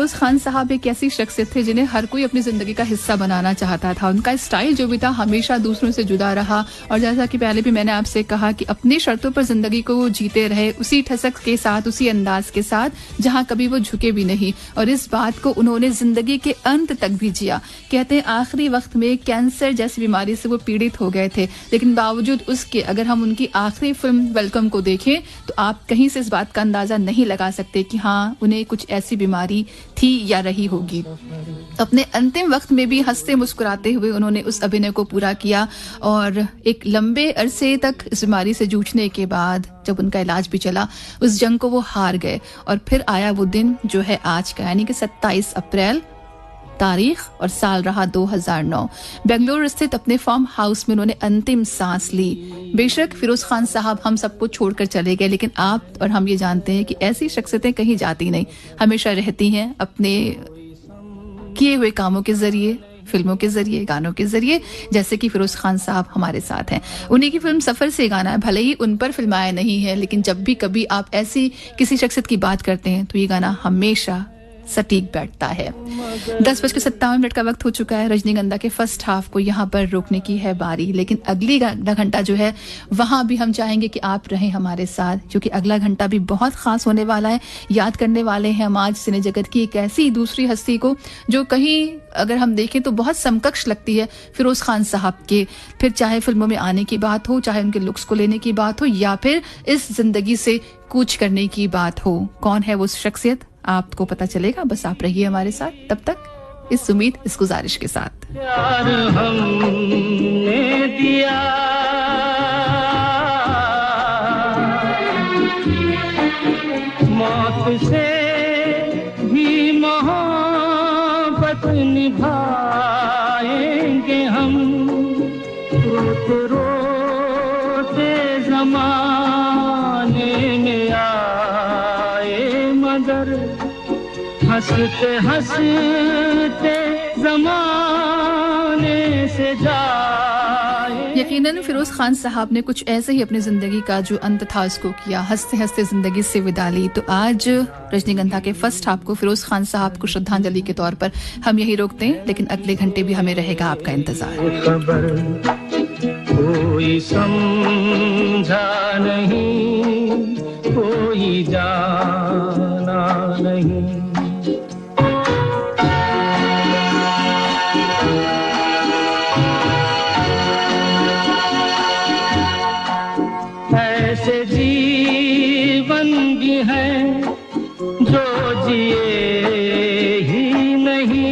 फिरोज खान साहब एक ऐसी शख्सियत थे जिन्हें हर कोई अपनी जिंदगी का हिस्सा बनाना चाहता था। उनका स्टाइल जो भी था हमेशा दूसरों से जुदा रहा, और जैसा कि पहले भी मैंने आपसे कहा कि अपनी शर्तों पर जिंदगी को वो जीते रहे, उसी ठसक के साथ, उसी अंदाज के साथ जहां कभी वो झुके भी नहीं, और इस बात को उन्होंने जिंदगी के अंत तक भी जिया। कहते हैं आखिरी वक्त में कैंसर जैसी बीमारी से वो पीड़ित हो गए थे, लेकिन बावजूद उसके अगर हम उनकी आखिरी फिल्म वेलकम को देखें तो आप कहीं से इस बात का अंदाजा नहीं लगा सकते कि हाँ उन्हें कुछ ऐसी बीमारी थी या रही होगी। अपने अंतिम वक्त में भी हंसते मुस्कुराते हुए उन्होंने उस अभिनय को पूरा किया, और एक लंबे अरसे तक इस बीमारी से जूझने के बाद जब उनका इलाज भी चला, उस जंग को वो हार गए, और फिर आया वो दिन जो है आज का, यानी कि 27 अप्रैल तारीख और साल रहा 2009। बेंगलुरु स्थित अपने फार्म हाउस में उन्होंने अंतिम सांस ली। बेशक फिरोज खान साहब हम सबको छोड़कर चले गए, लेकिन आप और हम ये जानते हैं कि ऐसी शख्सियतें कहीं जाती नहीं, हमेशा रहती हैं अपने किए हुए कामों के जरिए, फिल्मों के जरिए, गानों के जरिए, जैसे कि फिरोज खान साहब हमारे साथ हैं। उन्हीं की फिल्म सफर से गाना है, भले ही उन पर फिल्माया नहीं है, लेकिन जब भी कभी आप ऐसी किसी शख्सियत की बात करते हैं तो ये गाना हमेशा सटीक बैठता है। 10:57 का वक्त हो चुका है। रजनीगंधा के फर्स्ट हाफ को यहाँ पर रोकने की है बारी, लेकिन अगली घंटा जो है वहां भी हम चाहेंगे कि आप रहें हमारे साथ, क्योंकि अगला घंटा भी बहुत खास होने वाला है। याद करने वाले हैं हम आज सिने जगत की एक ऐसी दूसरी हस्ती को जो कहीं अगर हम देखें तो बहुत समकक्ष लगती है फिरोज खान साहब के। फिर चाहे फिल्मों में आने की बात हो, चाहे उनके लुक्स को लेने की बात हो, या फिर इस जिंदगी से कूच करने की बात हो। कौन है वो शख्सियत आपको पता चलेगा, बस आप रहिए हमारे साथ तब तक, इस उम्मीद, इस गुजारिश के साथ। प्यार हमने दिया, मौत से भी मोहब्बत निभाएंगे हम, रोते रोते जमाने में आए मगर हंसते हंसते जमाने से जाए। यकीनन फिरोज खान साहब ने कुछ ऐसे ही अपनी जिंदगी का जो अंत था उसको किया, हंसते हंसते जिंदगी से विदा ली। तो आज रजनीगंधा के फर्स्ट हाफ को फिरोज खान साहब को श्रद्धांजलि के तौर पर हम यही रोकते हैं, लेकिन अगले घंटे भी हमें रहेगा आपका इंतजार। खबर कोई समझा नहीं, कोई जाना नहीं, ऐसे जीवन भी हैं जो जिए ही नहीं,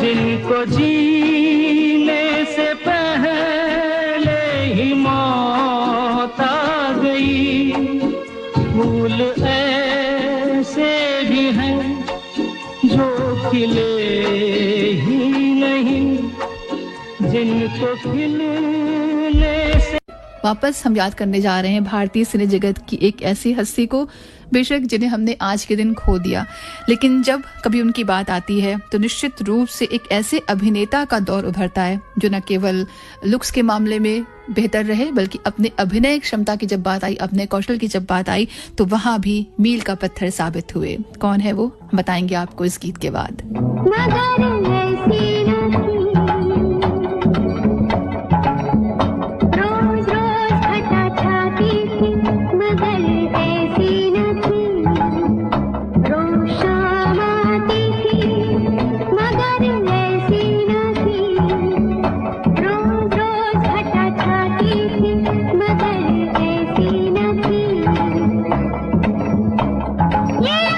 जिनको जीने से पहले ही मौत आ गई। फूल ऐसे भी हैं जो खिले ही नहीं, जिनको खिलने से। वापस हम याद करने जा रहे हैं भारतीय सिने जगत की एक ऐसी हस्ती को, बेशक जिन्हें हमने आज के दिन खो दिया, लेकिन जब कभी उनकी बात आती है तो निश्चित रूप से एक ऐसे अभिनेता का दौर उभरता है जो न केवल लुक्स के मामले में बेहतर रहे, बल्कि अपने अभिनय क्षमता की जब बात आई, अपने कौशल की जब बात आई, तो वहां भी मील का पत्थर साबित हुए। कौन है वो, बताएंगे आपको इस गीत के बाद। Yeah!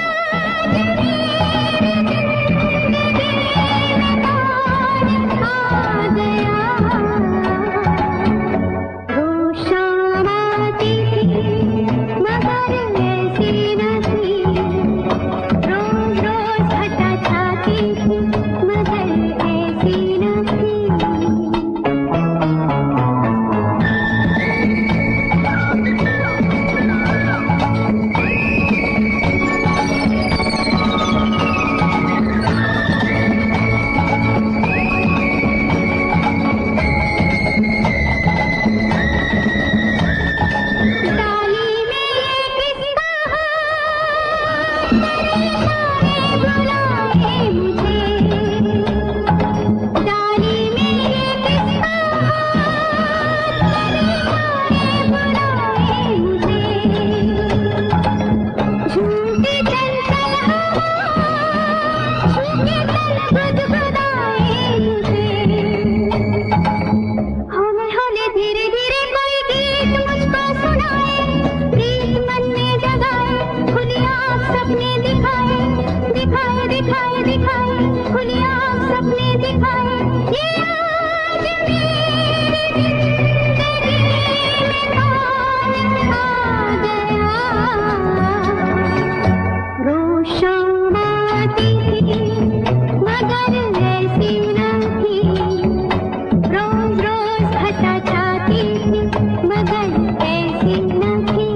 दिखाए दिखाए खुली आँख सपने दिखाए ये आज मेरी जिंदगी में कौन आ गया रोशनाती थी मगर ऐसी न थी रोज रोज हटा चाहती थी मगर ऐसी न थी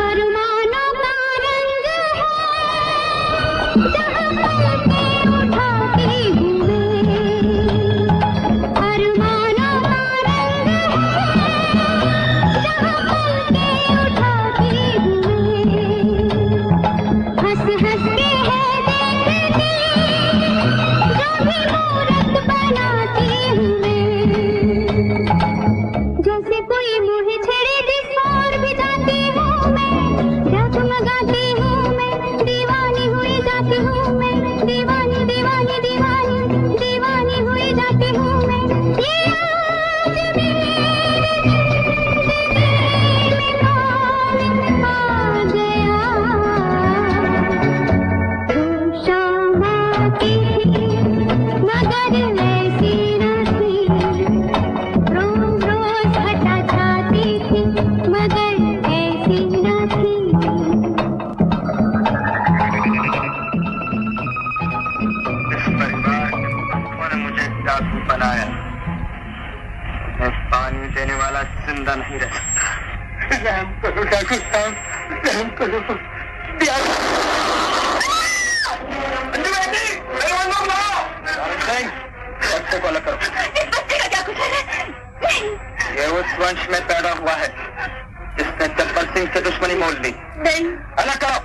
अरमानों का रंग है जहाँ पलकें उठाती हूँ मैं अरमानों का रंग है जहाँ पलकें उठाती हूँ मैं हंस हंस के है देखती जो भी मूरत बनाती हूँ मैं जैसे कोई मुझे छेड़े जिस ओर भी जाती हूँ मैं जगमगाती हूँ मैं दीवानी हुई जाती हूँ मैं दीवानी दीवानी दीवानी दीवानी हुई जाती हूँ मैं ये आज मेरी जिंदगी में कौन आ गया रोशनाती थी मगर ऐसी न थी रोज रोज हटा चाहती थी मगर ऐसी न थी इस परिवार के पुरुषों ने मुझे डाकू बनाया मैं पानी देने वाला जिंदा नहीं रह सकता रहम करो डाकू साहब रहम करो प्यार अंजू बेटी मेरे बंदूक लाओ बच्चे को अलग करो इस बच्चे का क्या कुछ है ये उस वंश में पैदा हुआ है जिसने जब्बर सिंह से दुश्मनी मोल ली नहीं अलग करो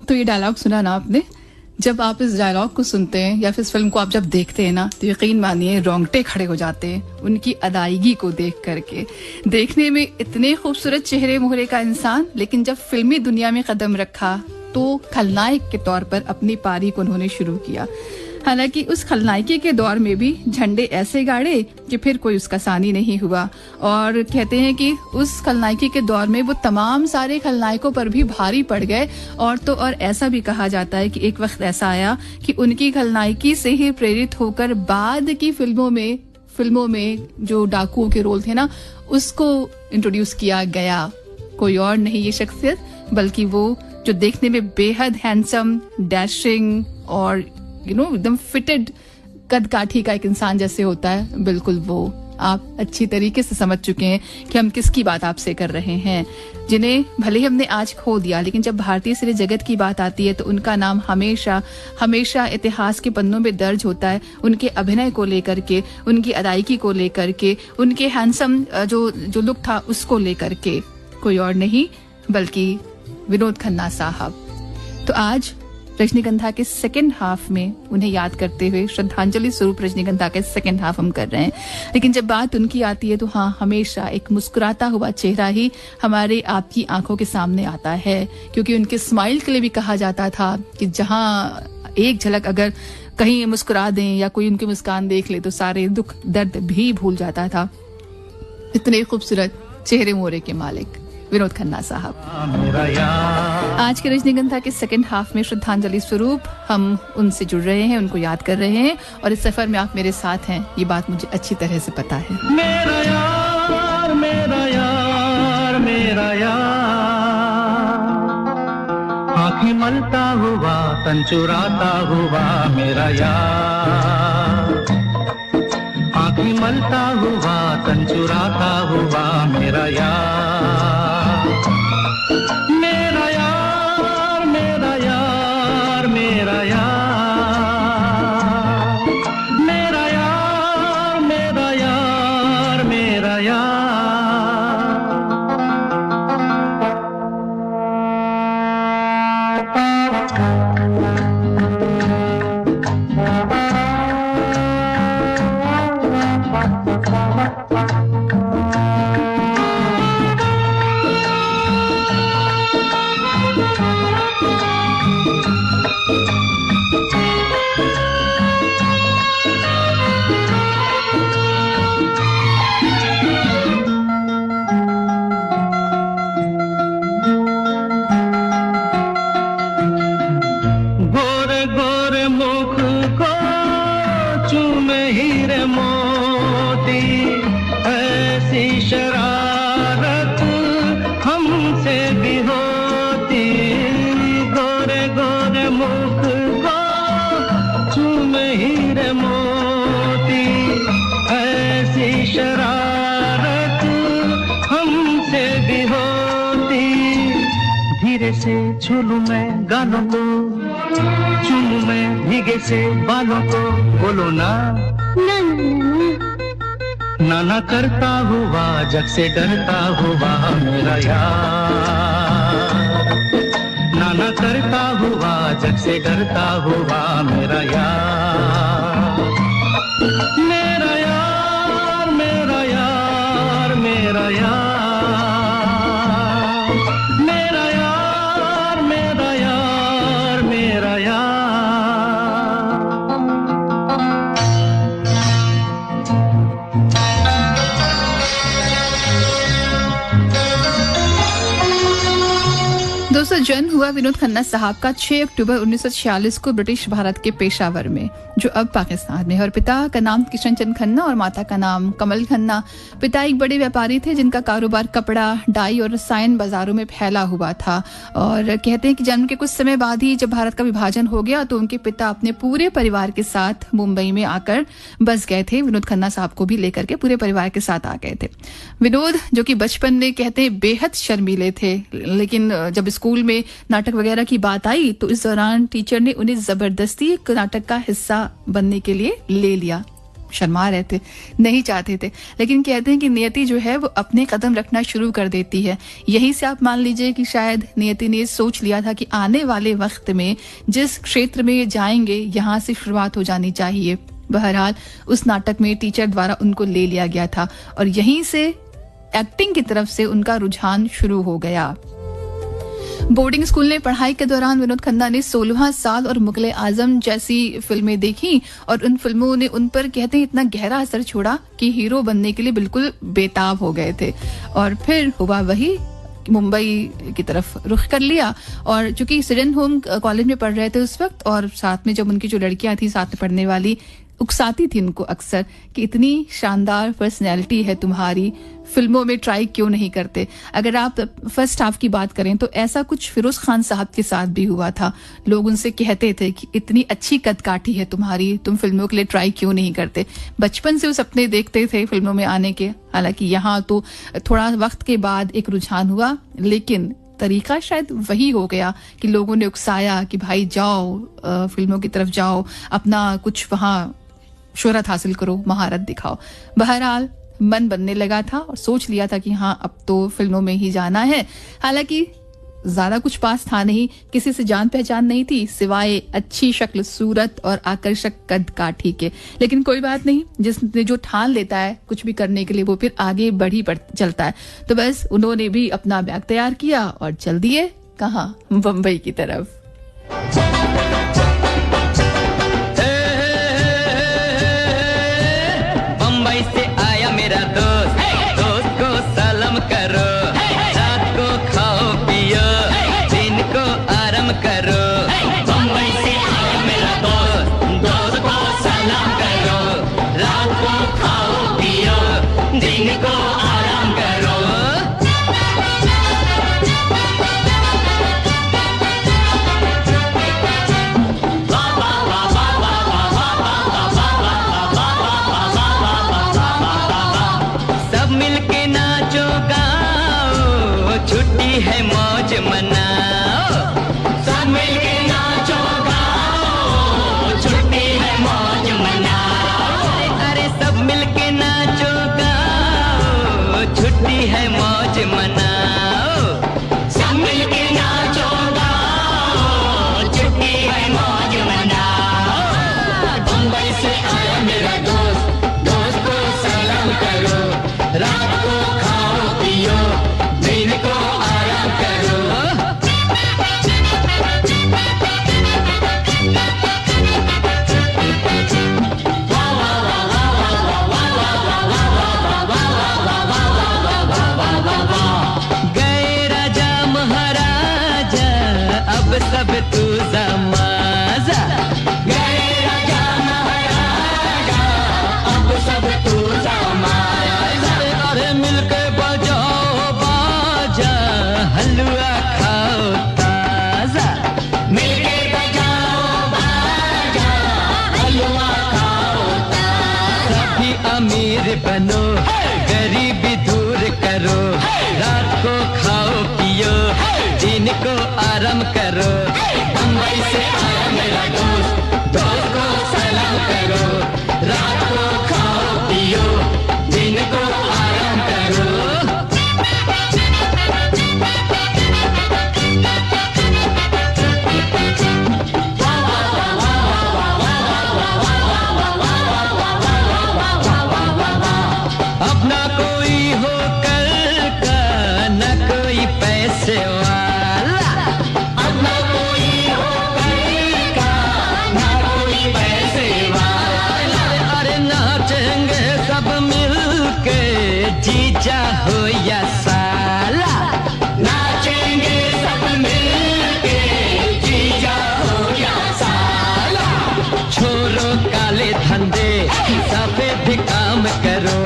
तो ये डायलॉग सुना ना आपने। जब आप इस डायलॉग को सुनते हैं या फिर इस फिल्म को आप जब देखते हैं ना तो यकीन मानिए रोंगटे खड़े हो जाते हैं उनकी अदायगी को देख करके। देखने में इतने खूबसूरत चेहरे मोहरे का इंसान, लेकिन जब फिल्मी दुनिया में कदम रखा तो खलनायक के तौर पर अपनी पारी को उन्होंने शुरू किया। हालांकि उस खलनायकी के दौर में भी झंडे ऐसे गाड़े कि फिर कोई उसका सानी नहीं हुआ। और कहते हैं कि उस खलनायकी के दौर में वो तमाम सारे खलनायकों पर भी भारी पड़ गए। और तो और ऐसा भी कहा जाता है कि एक वक्त ऐसा आया कि उनकी खलनायकी से ही प्रेरित होकर बाद की फिल्मों में जो डाकुओं के रोल थे ना उसको इंट्रोड्यूस किया गया। कोई और नहीं ये शख्सियत बल्कि वो जो देखने में बेहद हैंडसम, डैशिंग और एकदम फिटेड कद काठी का एक इंसान जैसे होता है, बिल्कुल वो। आप अच्छी तरीके से समझ चुके हैं कि हम किसकी बात आपसे कर रहे हैं, जिन्हें भले ही हमने आज खो दिया, लेकिन जब भारतीय सिने जगत की बात आती है तो उनका नाम हमेशा हमेशा इतिहास के पन्नों में दर्ज होता है। उनके अभिनय को लेकर के, उनकी अदायगी को लेकर के, उनके हैंडसम जो लुक था उसको लेकर के। कोई और नहीं बल्कि विनोद खन्ना साहब। तो आज रजनीगंधा के सेकेंड हाफ में उन्हें याद करते हुए श्रद्धांजलि स्वरूप रजनीगंधा के सेकेंड हाफ हम कर रहे हैं। लेकिन जब बात उनकी आती है तो हाँ, हमेशा एक मुस्कुराता हुआ चेहरा ही हमारे आपकी आंखों के सामने आता है, क्योंकि उनके स्माइल के लिए भी कहा जाता था कि जहाँ एक झलक अगर कहीं मुस्कुरा दें या कोई उनकी मुस्कान देख ले तो सारे दुख दर्द भी भूल जाता था। इतने खूबसूरत चेहरे मोहरे के मालिक विनोद खन्ना साहब। आज के रजनीगंधा के सेकंड हाफ में श्रद्धांजलि स्वरूप हम उनसे जुड़ रहे हैं, उनको याद कर रहे हैं और इस सफर में आप मेरे साथ हैं, ये बात मुझे अच्छी तरह से पता है। मेरा यार मेरा यार मेरा यार, आँखें मलता हुआ तन चुराता हुआ मेरा यार, आँखें मलता हुआ तन चुराता हुआ मेरा यार, मेरा यार मेरा यार मेरा यार, मेरा यार मेरा यार मेरा यार। झूलूं मैं गानों को, चूमूं मैं भीगे से बालों को, बोलो ना ना ना करता हुआ जग से डरता हुआ मेरा यार, ना ना करता हुआ जग से डरता हुआ मेरा यार, मेरा यार मेरा यार मेरा यार, दोस्तों जन्म हुआ विनोद खन्ना साहब का 6 अक्टूबर 1946 को ब्रिटिश भारत के पेशावर में, जो अब पाकिस्तान में है। और पिता का नाम किशन चंद खन्ना और माता का नाम कमल खन्ना। पिता एक बड़े व्यापारी थे जिनका कारोबार कपड़ा, डाई और रसायन बाजारों में फैला हुआ था। और कहते हैं कि जन्म के कुछ समय बाद ही जब भारत का विभाजन हो गया तो उनके पिता अपने पूरे परिवार के साथ मुंबई में आकर बस गए थे। विनोद खन्ना साहब को भी लेकर के पूरे परिवार के साथ आ गए थे। विनोद जो कि बचपन में कहते हैं बेहद शर्मीले थे, लेकिन जब स्कूल में नाटक वगैरह की बात आई तो इस दौरान टीचर ने उन्हें जबरदस्ती एक नाटक का हिस्सा बनने के लिए ले लिया। शर्मा रहे थे, नहीं चाहते थे, लेकिन कहते हैं कि नियति जो है वो अपने कदम रखना शुरू कर देती है। यहीं से आप मान लीजिए कि शायद नियति ने सोच लिया था कि आने वाले वक्त में जिस क्षेत्र में ये जाएंगे यहाँ से शुरुआत हो जानी चाहिए। बहरहाल उस नाटक में टीचर द्वारा उनको ले लिया गया था और यहीं से एक्टिंग की तरफ से उनका रुझान शुरू हो गया। बोर्डिंग स्कूल में पढ़ाई के दौरान विनोद खन्ना ने 16वां साल और मुगले आजम जैसी फिल्में देखी और उन फिल्मों ने उन पर कहते हैं इतना गहरा असर छोड़ा कि हीरो बनने के लिए बिल्कुल बेताब हो गए थे। और फिर हुआ वही, मुंबई की तरफ रुख कर लिया। और चूंकि सिडन होम कॉलेज में पढ़ रहे थे उस वक्त, और साथ में जब उनकी जो लड़कियां थी साथ में पढ़ने वाली, उकसाती थी उनको अक्सर कि इतनी शानदार पर्सनैलिटी है तुम्हारी, फिल्मों में ट्राई क्यों नहीं करते। अगर आप फर्स्ट हाफ की बात करें तो ऐसा कुछ फिरोज खान साहब के साथ भी हुआ था। लोग उनसे कहते थे कि इतनी अच्छी कदकाठी है तुम्हारी, तुम फिल्मों के लिए ट्राई क्यों नहीं करते। बचपन से वो सपने देखते थे फिल्मों में आने के। हालांकि यहाँ तो थोड़ा वक्त के बाद एक रुझान हुआ, लेकिन तरीका शायद वही हो गया कि लोगों ने उकसाया कि भाई जाओ, फिल्मों की तरफ जाओ, अपना कुछ वहाँ शोहरत हासिल करो, महारत दिखाओ। बहरहाल मन बनने लगा था और सोच लिया था कि हाँ अब तो फिल्मों में ही जाना है। हालांकि ज्यादा कुछ पास था नहीं, किसी से जान पहचान नहीं थी सिवाय अच्छी शक्ल सूरत और आकर्षक कद काठी के। लेकिन कोई बात नहीं, जिसने जो ठान लेता है कुछ भी करने के लिए वो फिर आगे चलता है। तो बस उन्होंने भी अपना बैग तैयार किया और चल दिए कहाँ, बम्बई की तरफ। बम्बई से आया मेरा दोस्त, दोस्त को सलाम करो, रात को खाओ पियो, दिन को आराम करो। बम्बई से आया मेरा दोस्त, दोस्त को सलाम करो, रात को खाओ पियो, दिन को आराम करो। को आराम करो, बम्बई से आया मेरा दोस्त, दोस्त को सलाम करो, रात को खाओ पियो, दिन को आराम करो। अपना कोई हो कल का, न कोई पैसे वाला, अपना कोई हो कल का, न कोई पैसे वाला। अरे नाचेंगे सब मिलके, जीजा हो या साला, नाचेंगे सब मिलके, जीजा हो या साला। छोरो काले धंधे, सफेद काम करो।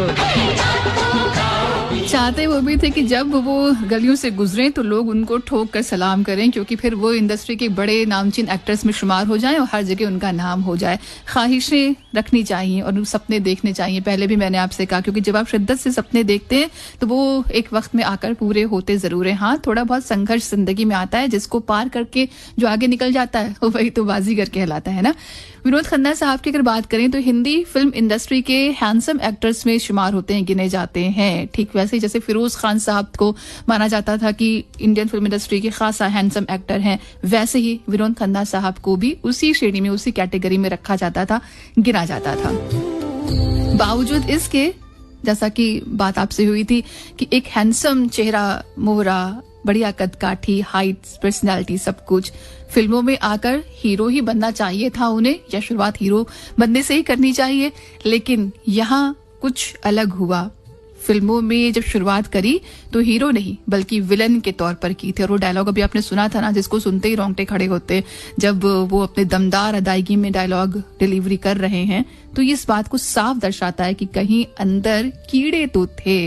चाहते वो भी थे कि जब वो गलियों से गुजरें तो लोग उनको ठोक कर सलाम करें, क्योंकि फिर वो इंडस्ट्री के बड़े नामचीन एक्टर्स में शुमार हो जाएं और हर जगह उनका नाम हो जाए। ख्वाहिशें रखनी चाहिए और सपने देखने चाहिए। पहले भी मैंने आपसे कहा, क्योंकि जब आप शिद्दत से सपने देखते हैं तो वो एक वक्त में आकर पूरे होते जरूर हैं। हाँ, थोड़ा बहुत संघर्ष जिंदगी में आता है, जिसको पार करके जो आगे निकल जाता है वो वही तो बाजीगर कहलाता है ना। विनोद खन्ना साहब की अगर बात करें तो हिंदी फिल्म इंडस्ट्री के हैंडसम एक्टर्स में शुमार होते हैं, गिने जाते हैं। ठीक वैसे ही जैसे फिरोज खान साहब को माना जाता था कि इंडियन फिल्म इंडस्ट्री के खासा हैंडसम एक्टर हैं, वैसे ही विनोद खन्ना साहब को भी उसी श्रेणी में, उसी कैटेगरी में रखा जाता था, गिना जाता था। बावजूद इसके, जैसा कि बात आपसे हुई थी कि एक हैंडसम चेहरा, मोहरा, बढ़िया कदकाठी, हाइट, पर्सनालिटी, सब कुछ, फिल्मों में आकर हीरो ही बनना चाहिए था उन्हें, या शुरुआत हीरो बनने से ही करनी चाहिए। लेकिन यहाँ कुछ अलग हुआ। फिल्मों में जब शुरुआत करी तो हीरो नहीं बल्कि विलन के तौर पर की थी। और वो डायलॉग अभी आपने सुना था ना, जिसको सुनते ही रोंगटे खड़े होते, जब वो अपने दमदार अदायगी में डायलॉग डिलीवरी कर रहे हैं, तो ये इस बात को साफ दर्शाता है कि कहीं अंदर कीड़े तो थे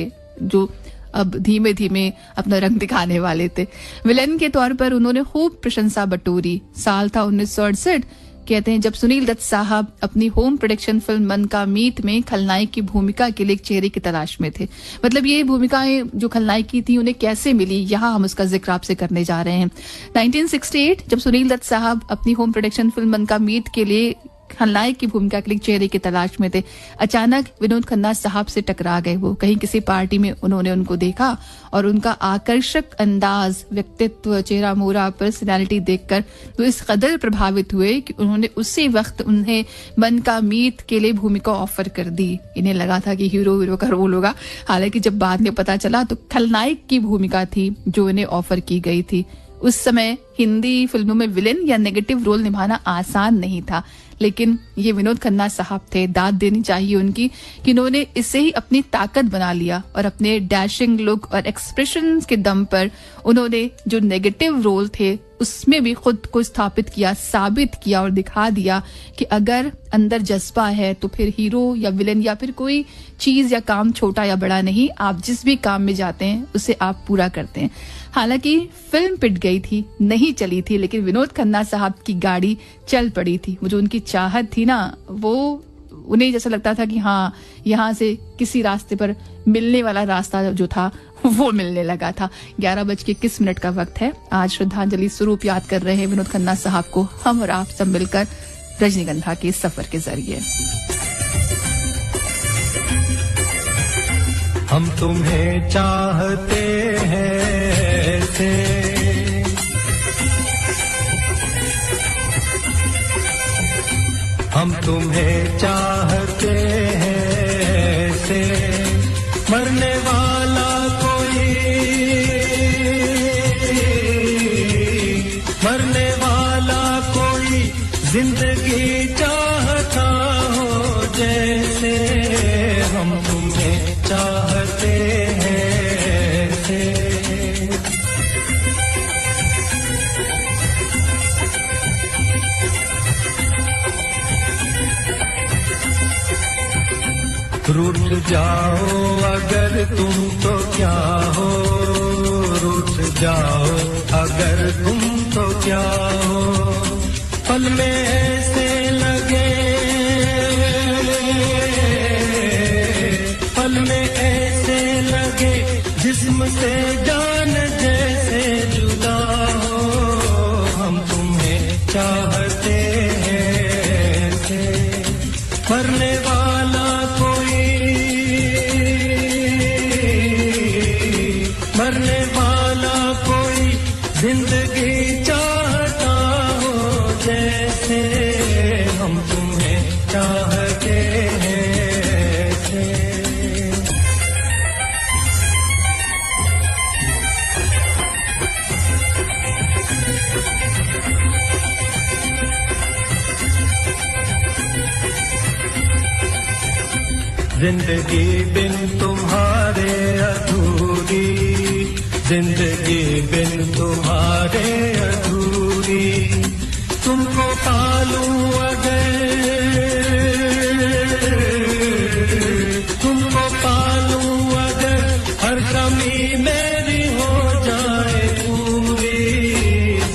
जो अब धीमे धीमे अपना रंग दिखाने वाले थे। विलन के तौर पर उन्होंने खूब प्रशंसा बटोरी। साल था 1968। कहते हैं जब सुनील दत्त साहब अपनी होम प्रोडक्शन फिल्म मन का मीत में खलनायक की भूमिका के लिए एक चेहरे की तलाश में थे। मतलब ये भूमिकाएं जो खलनायक की थी उन्हें कैसे मिली, यहाँ हम उसका जिक्र आपसे करने जा रहे हैं। 1968 जब सुनील दत्त साहब अपनी होम प्रोडक्शन फिल्म मन का मीत के लिए खलनायक की भूमिका के लिए चेहरे की तलाश में थे, अचानक विनोद खन्ना साहब से टकरा गए। वो कहीं किसी पार्टी में उन्होंने उनको देखा और उनका आकर्षक अंदाज, व्यक्तित्व, चेहरा मोहरा, पर्सनैलिटी देखकर वो इस कदर प्रभावित हुए कि उन्होंने उसी वक्त उन्हें मन का मीत के लिए भूमिका ऑफर कर दी। इन्हें लगा था कि हीरो का रोल होगा, हालांकि जब बाद में पता चला तो खलनायक की भूमिका थी जो इन्हें ऑफर की गई थी। उस समय हिंदी फिल्मों में विलेन या नेगेटिव रोल निभाना आसान नहीं था, लेकिन ये विनोद खन्ना साहब थे, दाद देनी चाहिए उनकी कि उन्होंने इसे ही अपनी ताकत बना लिया और अपने डैशिंग लुक और एक्सप्रेशंस के दम पर उन्होंने जो नेगेटिव रोल थे उसमें भी खुद को स्थापित किया, साबित किया और दिखा दिया कि अगर अंदर जज्बा है तो फिर हीरो या विलेन या फिर कोई चीज या काम छोटा या बड़ा नहीं, आप जिस भी काम में जाते हैं उसे आप पूरा करते हैं। हालांकि फिल्म पिट गई थी, नहीं चली थी, लेकिन विनोद खन्ना साहब की गाड़ी चल पड़ी थी। वो जो उनकी चाहत थी ना, वो उन्हें जैसा लगता था कि हाँ, यहाँ से किसी रास्ते पर मिलने वाला रास्ता जो था वो मिलने लगा था। 11:21 का वक्त है। आज श्रद्धांजलि स्वरूप याद कर रहे हैं विनोद खन्ना साहब को हम और आप सब मिलकर रजनीगंधा के सफर के जरिए। हम तुम्हें चाहते हैं ऐसे, हम तुम्हें चाहते हैं ऐसे, मरने वाला कोई, मरने वाला कोई जिंदगी चाहता हो जैसे, हम तुम्हें चाहते हैं ऐसे। रूठ जाओ अगर तुम तो क्या हो, रूठ जाओ अगर तुम तो क्या हो, पल में ऐसे लगे, पल में ऐसे लगे जिस्म से जान जैसे जुदा हो, चाहते हैं ऐसे मरने वाला कोई जिंदगी चाहता हो जैसे हम तुम्हें चाहते हैं ऐसे जिंदगी बिन तुम्हारे अधूरी जिंदगी बिन तुम्हारे अधूरी तुमको पालूं अगर हर कमी मेरी हो जाए पूरी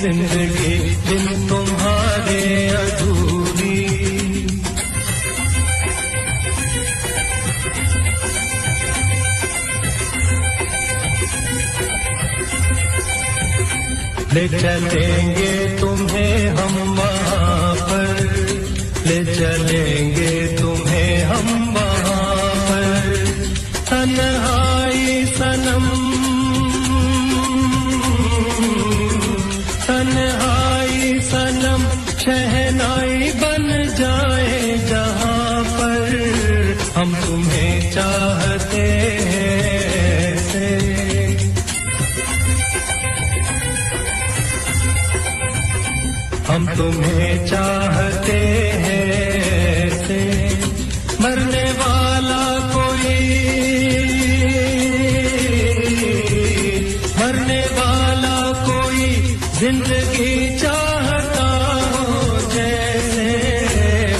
जिंदगी बिन तुम्हारे अधूरी ले चलेंगे तुम्हें हम वहाँ पर ले चलेंगे तुम्हें हम वहाँ पर तन्हाई सनम शहनाई बन जाए जहाँ पर हम तुम्हें चाहते हैं ऐसे हम तुम्हें चाहते हैं ऐसे मरने वाला कोई जिंदगी चाहता हो जैसे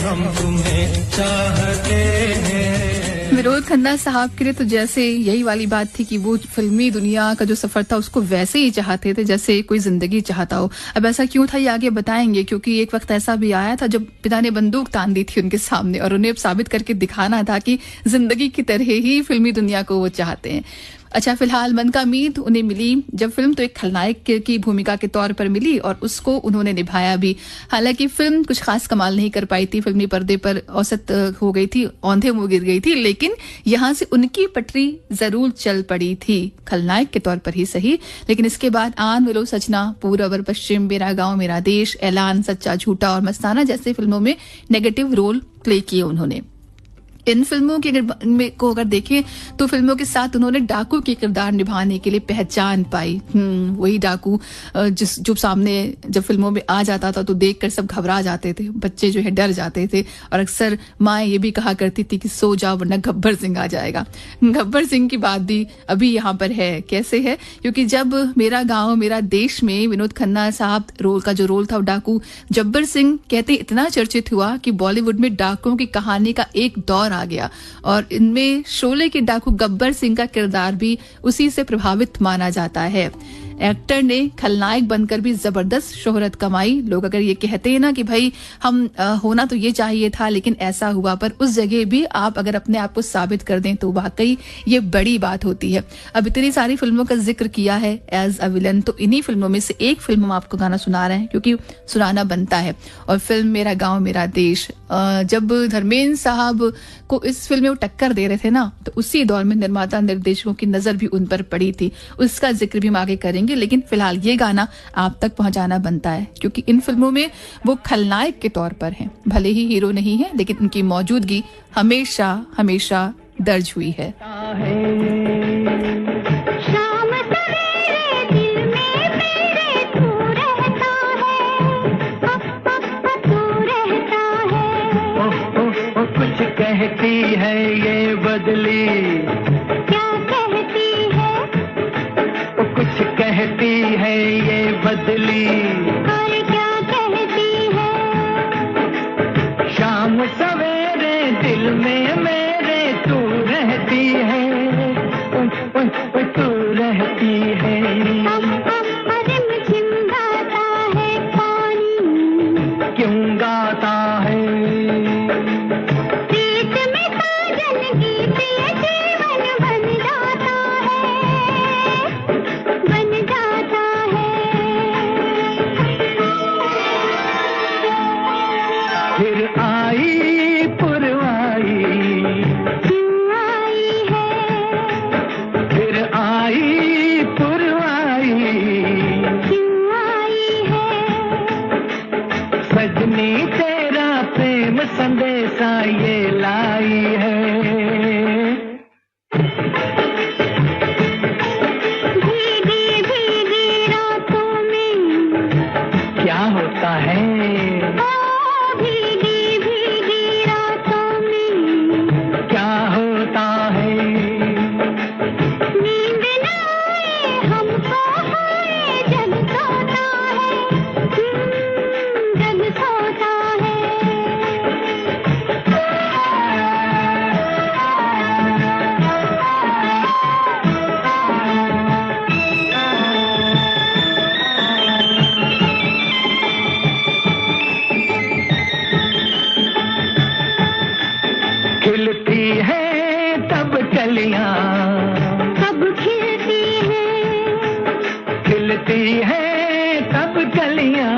हम तुम्हें चाहते हैं। विनोद खन्ना साहब के लिए तो जैसे यही वाली बात थी कि वो फिल्मी दुनिया का जो सफर था उसको वैसे ही चाहते थे जैसे कोई जिंदगी चाहता हो। अब ऐसा क्यों था ये आगे बताएंगे, क्योंकि एक वक्त ऐसा भी आया था जब पिता ने बंदूक तान दी थी उनके सामने और उन्हें अब साबित करके दिखाना था कि जिंदगी की तरह ही फिल्मी दुनिया को वो चाहते हैं। अच्छा, फिलहाल मन का मीत उन्हें मिली जब फिल्म तो एक खलनायक की भूमिका के तौर पर मिली और उसको उन्होंने निभाया भी। हालांकि फिल्म कुछ खास कमाल नहीं कर पाई थी, फिल्मी पर्दे पर औसत हो गई थी, औंधे मुंह गिर गई थी, लेकिन यहां से उनकी पटरी जरूर चल पड़ी थी, खलनायक के तौर पर ही सही। लेकिन इसके बाद आन मिलो सजना, पूरब और पश्चिम, मेरा गांव मेरा देश, ऐलान, सच्चा झूठा और मस्ताना जैसे फिल्मों में नेगेटिव रोल प्ले किए उन्होंने। इन फिल्मों की अगर देखें तो फिल्मों के साथ उन्होंने डाकू के किरदार निभाने के लिए पहचान पाई। वही डाकू जो सामने जब फिल्मों में आ जाता था तो देखकर सब घबरा जाते थे, बच्चे जो है डर जाते थे और अक्सर माँ ये भी कहा करती थी कि सो जाओ वरना गब्बर सिंह आ जाएगा। गब्बर सिंह की बात भी अभी यहाँ पर है। कैसे है? क्योंकि जब मेरा गाँव मेरा देश में विनोद खन्ना साहब का जो रोल था डाकू जब्बर सिंह कहते इतना चर्चित हुआ कि बॉलीवुड में डाकुओं की कहानी का एक दौर आ गया और इनमें शोले के डाकू गब्बर सिंह का किरदार भी उसी से प्रभावित माना जाता है। एक्टर ने खलनायक बनकर भी जबरदस्त शोहरत कमाई। लोग अगर ये कहते हैं ना कि भाई हम होना तो ये चाहिए था लेकिन ऐसा हुआ, पर उस जगह भी आप अगर अपने आप को साबित कर दें तो वाकई ये बड़ी बात होती है। अब इतनी सारी फिल्मों का जिक्र किया है एज अ विलन, तो इन्हीं फिल्मों में से एक फिल्म हम आपको गाना सुना रहे हैं क्योंकि सुनाना बनता है। और फिल्म मेरा गाँव मेरा देश, जब धर्मेंद्र साहब को इस फिल्म में वो टक्कर दे रहे थे ना, तो उसी दौर में निर्माता निर्देशकों की नजर भी उन पर पड़ी थी। उसका जिक्र भी हम आगे करेंगे, लेकिन फिलहाल ये गाना आप तक पहुंचाना बनता है क्योंकि इन फिल्मों में वो खलनायक के तौर पर हैं। भले ही हीरो नहीं है लेकिन उनकी मौजूदगी हमेशा हमेशा दर्ज हुई है। कहती है ये बदली, क्या कहती है? कुछ कहती है ये बदली, और क्या कहती है? शाम सवेरे दिल में मेरे तू रहती है, तू रहती है। रिमझिम गाता है पानी, क्यों गाता है? सा ये लाई है। भीगी भीगी रातों में क्या होता है? भीगी भीगी रातों में क्या होता है? नींद न आए हमको हाय जग सोता है, जग सोता है। खिलती है तब कलियां, कब खिलती है, खिलती है तब कलियां,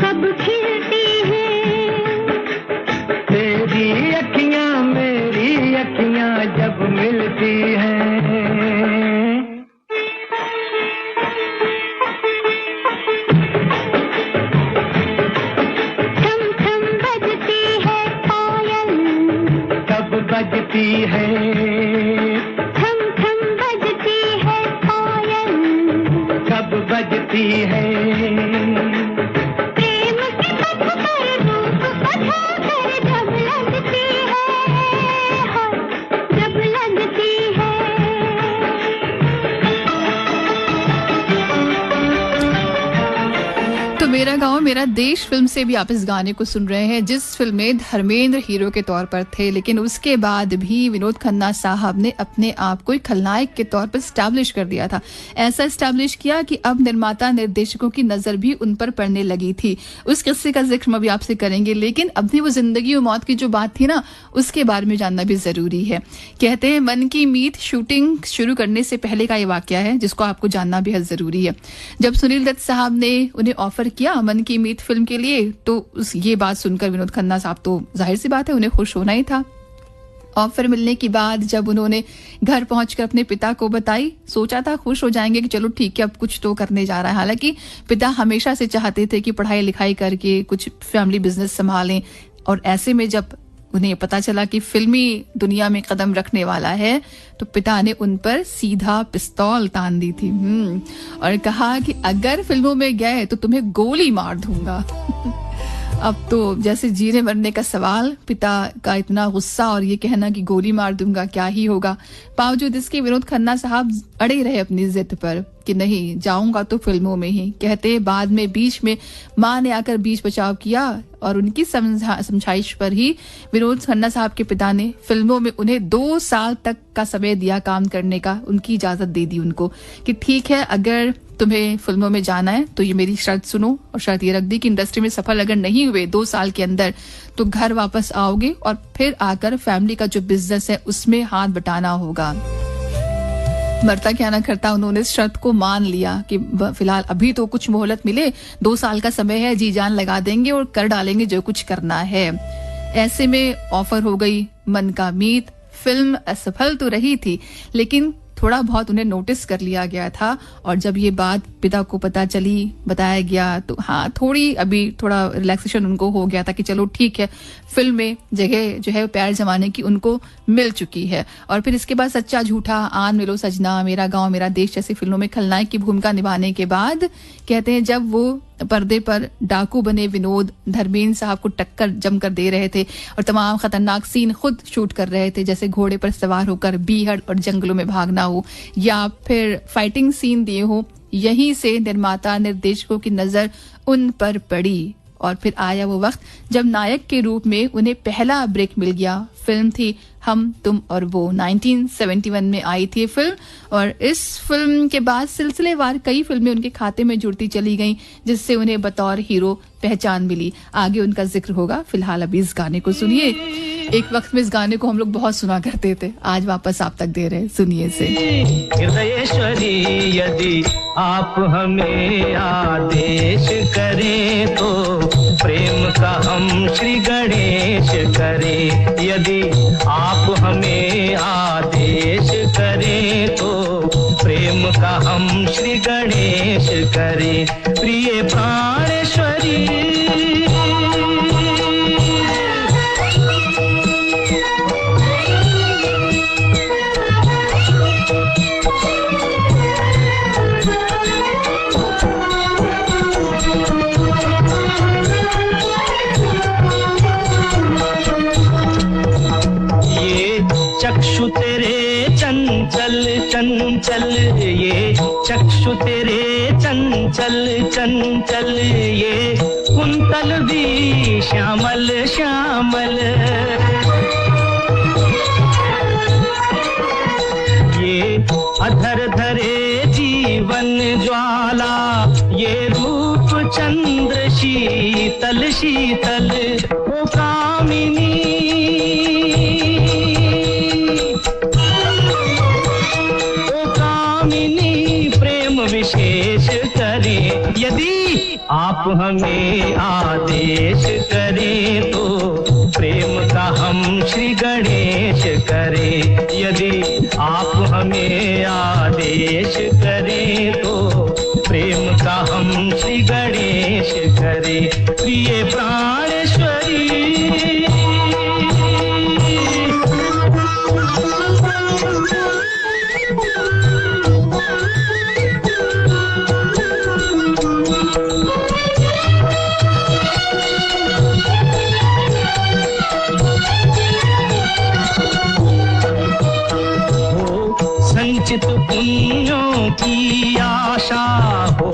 कब खिलती है। तेरी अखियां मेरी अखियां जब मिलती हैं। थम थम बजती है पायल, कब बजती है? थम थम बजती है पायल। कब बजती है? प्रेम के पथ पर रूप पधाकर जब लगती है, हाँ, जब लगती है। तो मेरा गांव मेरा देश फिल्म से भी आप इस गाने को सुन रहे हैं, जिस फिल्म में धर्मेंद्र हीरो के तौर पर थे, लेकिन उसके बाद भी विनोद खन्ना साहब ने अपने आप को एक खलनायक के तौर पर स्टैब्लिश कर दिया था। ऐसा स्टैब्लिश किया कि अब निर्माता निर्देशकों की नजर भी उन पर पड़ने लगी थी। उस किस्से का जिक्र हम अभी आपसे करेंगे, लेकिन अपनी वो जिंदगी और मौत की जो बात थी ना, उसके बारे में जानना भी जरूरी है। कहते हैं मन की मीत शूटिंग शुरू करने से पहले का ये वाकया है, जिसको आपको जानना बेहद जरूरी है। जब सुनील दत्त साहब ने उन्हें ऑफर किया मन की मीत फिल्म के लिए, तो ये बात सुनकर विनोद खन्ना साहब तो जाहिर सी बात है उन्हें खुश होना ही था। ऑफर मिलने के बाद जब उन्होंने घर पहुंचकर अपने पिता को बताई, सोचा था खुश हो जाएंगे कि चलो ठीक है अब कुछ तो करने जा रहा है। हालांकि पिता हमेशा से चाहते थे कि पढ़ाई लिखाई करके कुछ फैमिली बिजनेस संभालें, और ऐसे में जब उन्हें पता चला कि फिल्मी दुनिया में कदम रखने वाला है, तो पिता ने उन पर सीधा पिस्तौल तान दी थी और कहा कि अगर फिल्मों में गए तो तुम्हें गोली मार दूंगा। अब तो जैसे जीने मरने का सवाल, पिता का इतना गुस्सा और ये कहना कि गोली मार दूंगा क्या ही होगा। बावजूद इसके विनोद खन्ना साहब अड़े रहे अपनी जिद पर कि नहीं जाऊंगा तो फिल्मों में ही। कहते बाद में बीच में मां ने आकर बीच बचाव किया और उनकी समझाइश पर ही विनोद खन्ना साहब के पिता ने फिल्मों में उन्हें 2 साल तक का समय दिया काम करने का, उनकी इजाजत दे दी उनको कि ठीक है अगर तुम्हें फिल्मों में जाना है तो ये मेरी शर्त सुनो। और शर्त ये रख दी कि इंडस्ट्री में सफल अगर नहीं हुए 2 साल के अंदर तो घर वापस आओगे और फिर आकर फैमिली का जो बिजनेस है उसमें हाथ बटाना होगा। मरता क्या ना करता उन्होंने इस शर्त को मान लिया कि फिलहाल अभी तो कुछ मोहलत मिले, 2 साल का समय है, जी जान लगा देंगे और कर डालेंगे जो कुछ करना है। ऐसे में ऑफर हो गई मन का मीत। फिल्म असफल तो रही थी, लेकिन थोड़ा बहुत उन्हें नोटिस कर लिया गया था, और जब ये बात पिता को पता चली, बताया गया, तो हाँ थोड़ा रिलैक्सेशन उनको हो गया था कि चलो ठीक है फिल्म में जगह जो है पैर जमाने की उनको मिल चुकी है। और फिर इसके बाद सच्चा झूठा, आन मिलो सजना, मेरा गांव मेरा देश जैसी फिल्मों में खलनायक की भूमिका निभाने के बाद कहते हैं जब वो पर्दे पर डाकू बने विनोद धर्मेंद्र साहब को टक्कर जमकर दे रहे थे और तमाम खतरनाक सीन खुद शूट कर रहे थे, जैसे घोड़े पर सवार होकर बीहड़ और जंगलों में भागना हो या फिर फाइटिंग सीन दिए हो, यहीं से निर्माता निर्देशकों की नजर उन पर पड़ी। और फिर आया वो वक्त जब नायक के रूप में उन्हें पहला ब्रेक मिल गया। फिल्म थी हम तुम और वो, 1971 में आई थी फिल्म, और इस फिल्म के बाद सिलसिलेवार कई फिल्में उनके खाते में जुड़ती चली गईं, जिससे उन्हें बतौर हीरो पहचान मिली। आगे उनका जिक्र होगा, फिलहाल अभी इस गाने को सुनिए। एक वक्त में इस गाने को हम लोग बहुत सुना करते थे, आज वापस आप तक दे रहे, सुनिए से। हृदयेश्वरी यदि आप हमें आदेश करें तो प्रेम का हम श्री गणेश करें। यदि आप हमें आदेश करें तो प्रेम का हम श्री गणेश करें। प्रिय प्राणेश्वरी चंचल ये चक्षु तेरे चंचल चंचल ये कुंतल भी श्यामल श्यामल ये अधर धरे जीवन ज्वाला ये रूप चंद्र शीतल शीतल ओ कामिनी प्रेम विशेष करें यदि आप हमें आदेश करें तो प्रेम का हम श्री गणेश करें यदि आप हमें आदेश करें तो प्रेम का हम श्री गणेश करें प्रिय प्राणेश्वरी संचित पुण्यों की आशा हो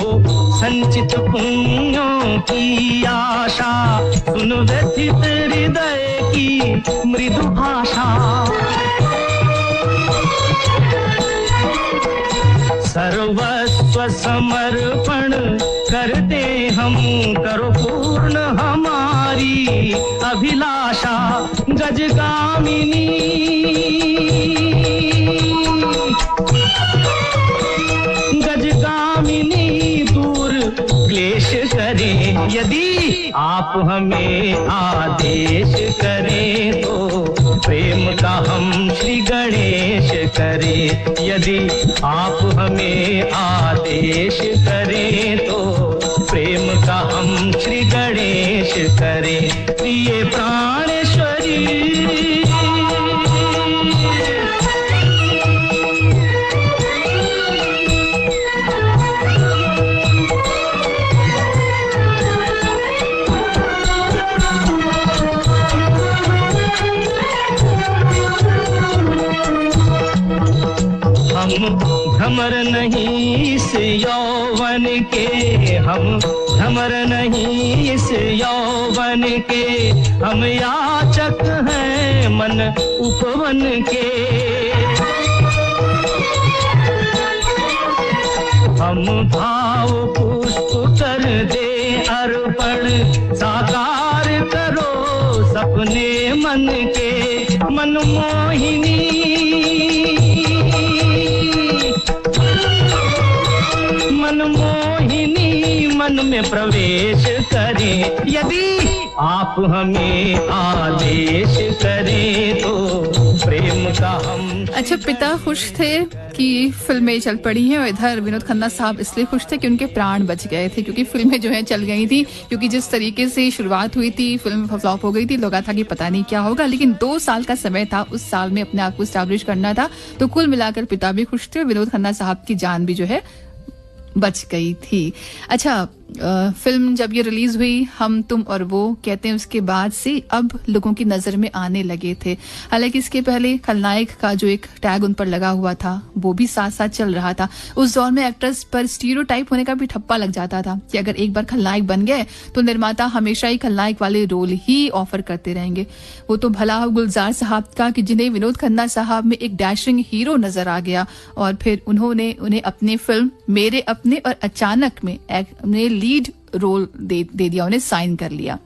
संचित पुण्यों की आशा सुन व्यथित हृदय की मृदु भाषा सर्वस्व समर्पण कर दे हम करो पूर्ण हमारी अभिलाषा गजगामिनी गजगामिनी दूर क्लेश करें यदि आप हमें आदेश करें तो प्रेम का हम श्री गणेश करें यदि आप हमें आदेश करें तो प्रेम का हम श्री गणेश करें प्रिय प्राणेश्वरी हम भ्रमर नहीं इस यौवन के हम भ्रमर नहीं इस यौवन के हम याचक हैं मन उपवन के हम भाव पुष्प कर दे अर्पण साकार करो सपने मन के मनमोहिनी मनमोहिनी मन में प्रवेश करें यदि आप हमें आदेश करें तो प्रेम का हम अच्छा, पिता खुश थे कि फिल्में चल पड़ी हैं और इधर विनोद खन्ना साहब इसलिए खुश थे कि उनके प्राण बच गए थे, क्योंकि फिल्में जो हैं चल गई थी। क्योंकि जिस तरीके से शुरुआत हुई थी फिल्म फ्लॉप हो गई थी, लगा था कि पता नहीं क्या होगा, लेकिन 2 साल का समय था, उस साल में अपने आप को स्टैब्लिश करना था। तो कुल मिलाकर पिता भी खुश थे, विनोद खन्ना साहब की जान भी जो है बच गई थी। अच्छा, फिल्म जब ये रिलीज हुई हम तुम और वो, कहते हैं उसके बाद से अब लोगों की नजर में आने लगे थे। हालांकि इसके पहले खलनायक का जो एक टैग उन पर लगा हुआ था वो भी साथ साथ चल रहा था। उस दौर में एक्टर्स पर स्टीरियोटाइप होने का भी ठप्पा लग जाता था कि अगर एक बार खलनायक बन गए तो निर्माता हमेशा ही खलनायक वाले रोल ही ऑफर करते रहेंगे। वो तो भला हो गुलजार साहब का कि जिन्हें विनोद खन्ना साहब में एक डैशिंग हीरो नजर आ गया और फिर उन्होंने उन्हें अपनी फिल्म मेरे अपने और अचानक में लीड रोल दे दिया, उन्हें साइन कर लिया।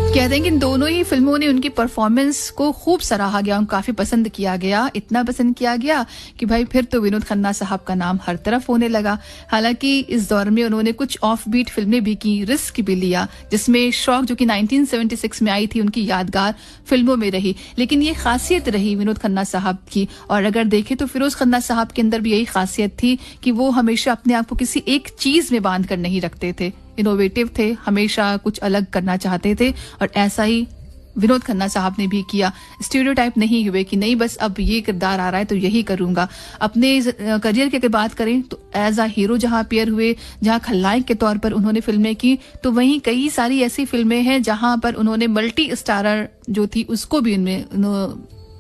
कहते हैं कि इन दोनों ही फिल्मों ने उनकी परफॉर्मेंस को खूब सराहा गया, उनको काफी पसंद किया गया, इतना पसंद किया गया कि भाई फिर तो विनोद खन्ना साहब का नाम हर तरफ होने लगा। हालांकि इस दौर में उन्होंने कुछ ऑफ बीट फिल्में भी की, रिस्क भी लिया, जिसमें शौक जो कि 1976 में आई थी उनकी यादगार फिल्मों में रही। लेकिन ये खासियत रही विनोद खन्ना साहब की, और अगर देखें तो फिरोज खन्ना साहब के अंदर भी यही खासियत थी कि वो हमेशा अपने आप को किसी एक चीज में बांध कर नहीं रखते थे, इनोवेटिव थे, हमेशा कुछ अलग करना चाहते थे। और ऐसा ही विनोद खन्ना साहब ने भी किया। स्टीरियोटाइप नहीं हुए कि नहीं बस अब ये किरदार आ रहा है तो यही करूंगा। अपने करियर की अगर बात करें तो एज अ हीरो जहां अपीयर हुए, जहां खलनायक के तौर पर उन्होंने फिल्में की, तो वहीं कई सारी ऐसी फिल्में हैं जहां पर उन्होंने मल्टी स्टारर जो थी उसको भी उनमें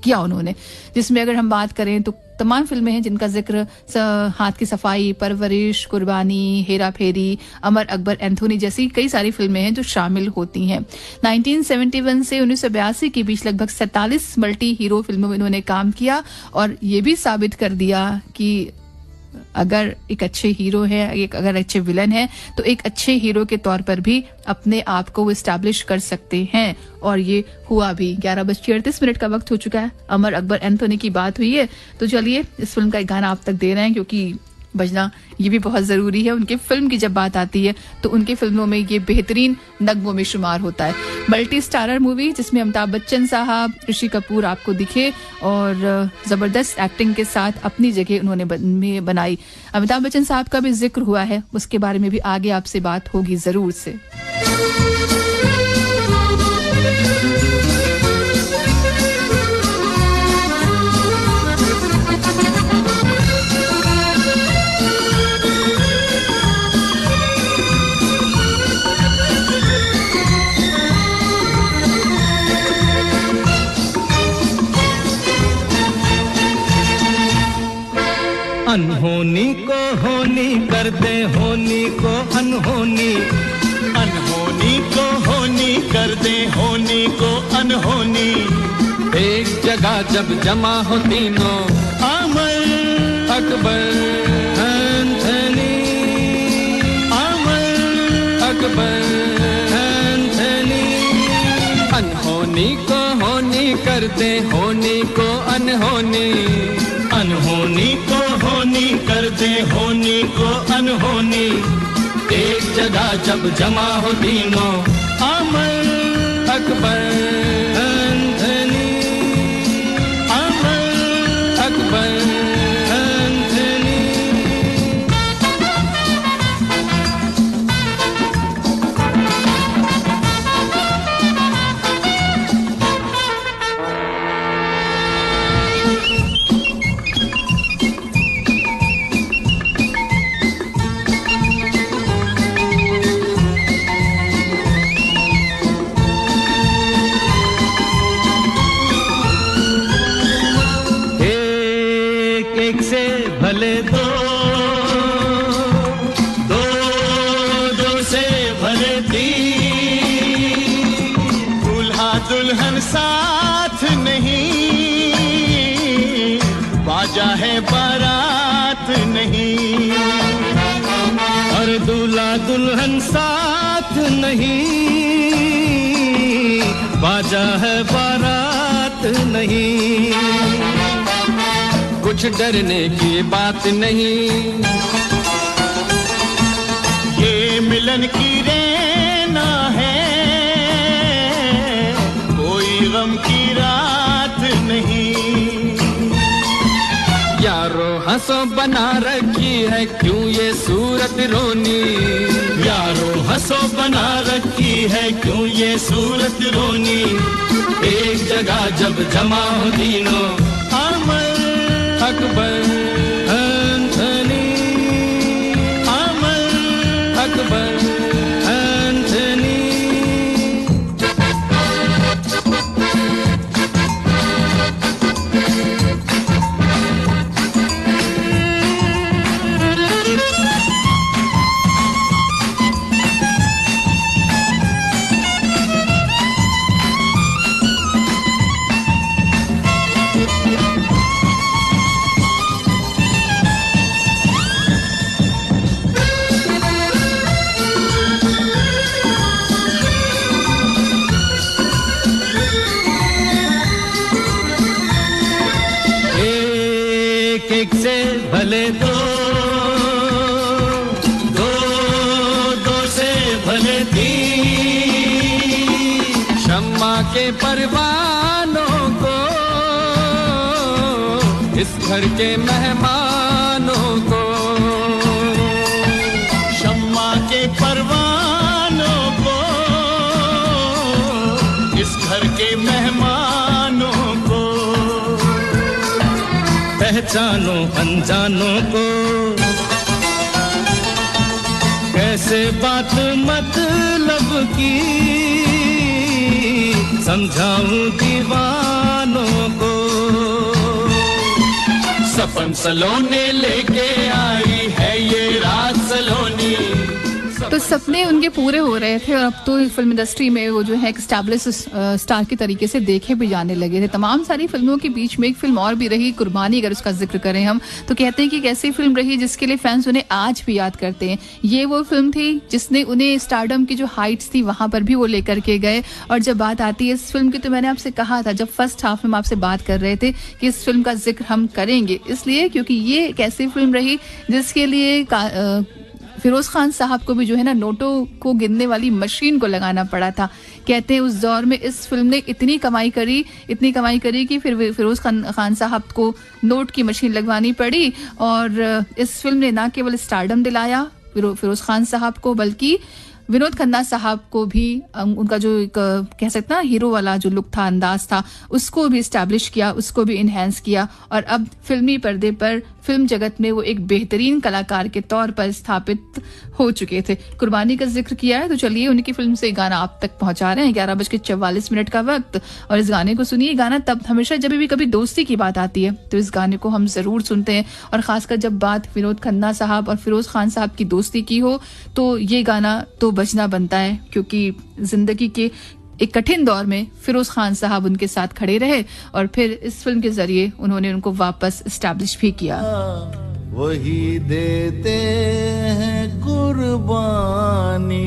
किया उन्होंने, जिसमें अगर हम बात करें तो तमाम फिल्में हैं जिनका जिक्र हाथ की सफाई, परवरिश, कुर्बानी, हेरा फेरी, अमर अकबर एंथोनी जैसी कई सारी फिल्में हैं जो शामिल होती हैं। 1971 से 1982 के बीच लगभग 47 मल्टी हीरो फिल्मों में इन्होंने काम किया और ये भी साबित कर दिया कि अगर एक अच्छे हीरो है, एक अगर अच्छे विलन है तो एक अच्छे हीरो के तौर पर भी अपने आप को वो एस्टैब्लिश कर सकते हैं और ये हुआ भी। 11:38 का वक्त हो चुका है। अमर अकबर एंथोनी की बात हुई है तो चलिए इस फिल्म का एक गाना आप तक दे रहे हैं क्योंकि बजना ये भी बहुत जरूरी है। उनके फिल्म की जब बात आती है तो उनके फिल्मों में ये बेहतरीन नगमों में शुमार होता है। मल्टी स्टारर मूवी जिसमें अमिताभ बच्चन साहब, ऋषि कपूर आपको दिखे और जबरदस्त एक्टिंग के साथ अपनी जगह उन्होंने बनाई। अमिताभ बच्चन साहब का भी जिक्र हुआ है, उसके बारे में भी आगे आपसे बात होगी जरूर से। अनहोनी को होनी कर दे, होनी को अनहोनी, अनहोनी को होनी कर दे, होनी को अनहोनी। एक जगह जब जमा हो तीनों, अमर अकबर एंथोनी, अमर अकबर एंथोनी। अनहोनी को होनी कर दे, होनी को अनहोनी, अनहोनी को होनी कर दे, होनी को अनहोनी। एक जगह जब जमा हो तीनों, अमर अकबर एंथोनी, अमर अकबर एंथोनी। भले दो, दो दो से भले तीन, दूल्हा दुल्हन साथ नहीं, बाजा है बारात नहीं। और दूल्हा दुल्हन साथ नहीं, बाजा है बारात नहीं। कुछ डरने की बात नहीं, ये मिलन की रेना है, कोई गम की रात नहीं। यारो हंसो बना रखी है क्यों ये सूरत रोनी, यारो हंसो बना रखी है क्यों ये सूरत रोनी। एक जगह जब जमा हो तीनों, अमर अकबर एंथोनी, अमर अकबर एंथोनी। एक से भले दो, दो दो से भले तीन। शम्मा के परवानों को, इस घर के मेहमानों को, शम्मा के परवानों को, इस घर के मेहमानों को। पहचानो अनजानों को, कैसे बात मतलब की समझाऊं दीवानों को। अपन सलोने लेके आई है ये रात सलोनी। तो सपने उनके पूरे हो रहे थे और अब तो फिल्म इंडस्ट्री में वो जो है एक स्टैब्लिश स्टार के तरीके से देखे भी जाने लगे थे। तमाम सारी फिल्मों के बीच में एक फिल्म और भी रही, कुर्बानी, अगर उसका जिक्र करें हम तो कहते हैं कि एक ऐसी फिल्म रही जिसके लिए फैंस उन्हें आज भी याद करते हैं। ये वो फिल्म थी जिसने उन्हें स्टारडम की जो हाइट्स थी वहां पर भी वो लेकर के गए। और जब बात आती है इस फिल्म की, तो मैंने आपसे कहा था जब फर्स्ट हाफ में हम आपसे बात कर रहे थे कि इस फिल्म का जिक्र हम करेंगे, इसलिए क्योंकि ये एक ऐसी फिल्म रही जिसके लिए फिरोज खान साहब को भी जो है ना नोटों को गिनने वाली मशीन को लगाना पड़ा था। कहते हैं उस दौर में इस फिल्म ने इतनी कमाई करी कि फिर फिरोज खान साहब को नोट की मशीन लगवानी पड़ी। और इस फिल्म ने ना केवल स्टारडम दिलाया फिरोज खान साहब को, बल्कि विनोद खन्ना साहब को भी उनका जो एक कह सकते ना हीरो वाला जो लुक था, अंदाज था, उसको भी एस्टैब्लिश किया, उसको भी इनहेंस किया। और अब फिल्मी पर्दे पर फिल्म जगत में वो एक बेहतरीन कलाकार के तौर पर स्थापित हो चुके थे। कुर्बानी का जिक्र किया है तो चलिए उनकी फिल्म से गाना आप तक पहुंचा रहे हैं। 11:44 का वक्त और इस गाने को सुनिए। गाना तब हमेशा जब भी कभी दोस्ती की बात आती है तो इस गाने को हम जरूर सुनते हैं, और खासकर जब बात विनोद खन्ना साहब और फिरोज खान साहब की दोस्ती की हो तो ये गाना तो बजना बनता है, क्योंकि जिंदगी के एक कठिन दौर में फिरोज खान साहब उनके साथ खड़े रहे और फिर इस फिल्म के जरिए उन्होंने उनको वापस एस्टैब्लिश भी किया। वही देते हैं कुर्बानी।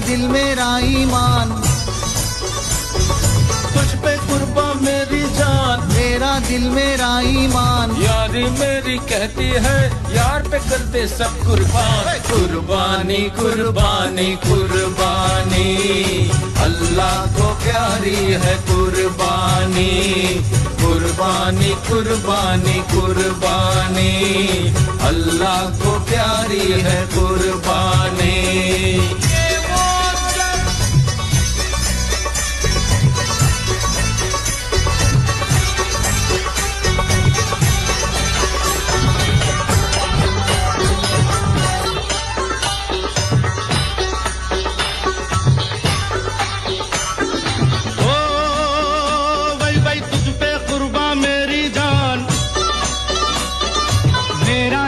दिल मेरा ईमान, तुझ पे कुर्बा मेरी जान, मेरा दिल मेरा ईमान। यारी मेरी कहती है यार पे कर दे सब कुर्बान। कुर्बानी कुर्बानी कुर्बानी अल्लाह को प्यारी है कुर्बानी। कुर्बानी कुर्बानी कुर्बानी अल्लाह को प्यारी है कुर्बानी।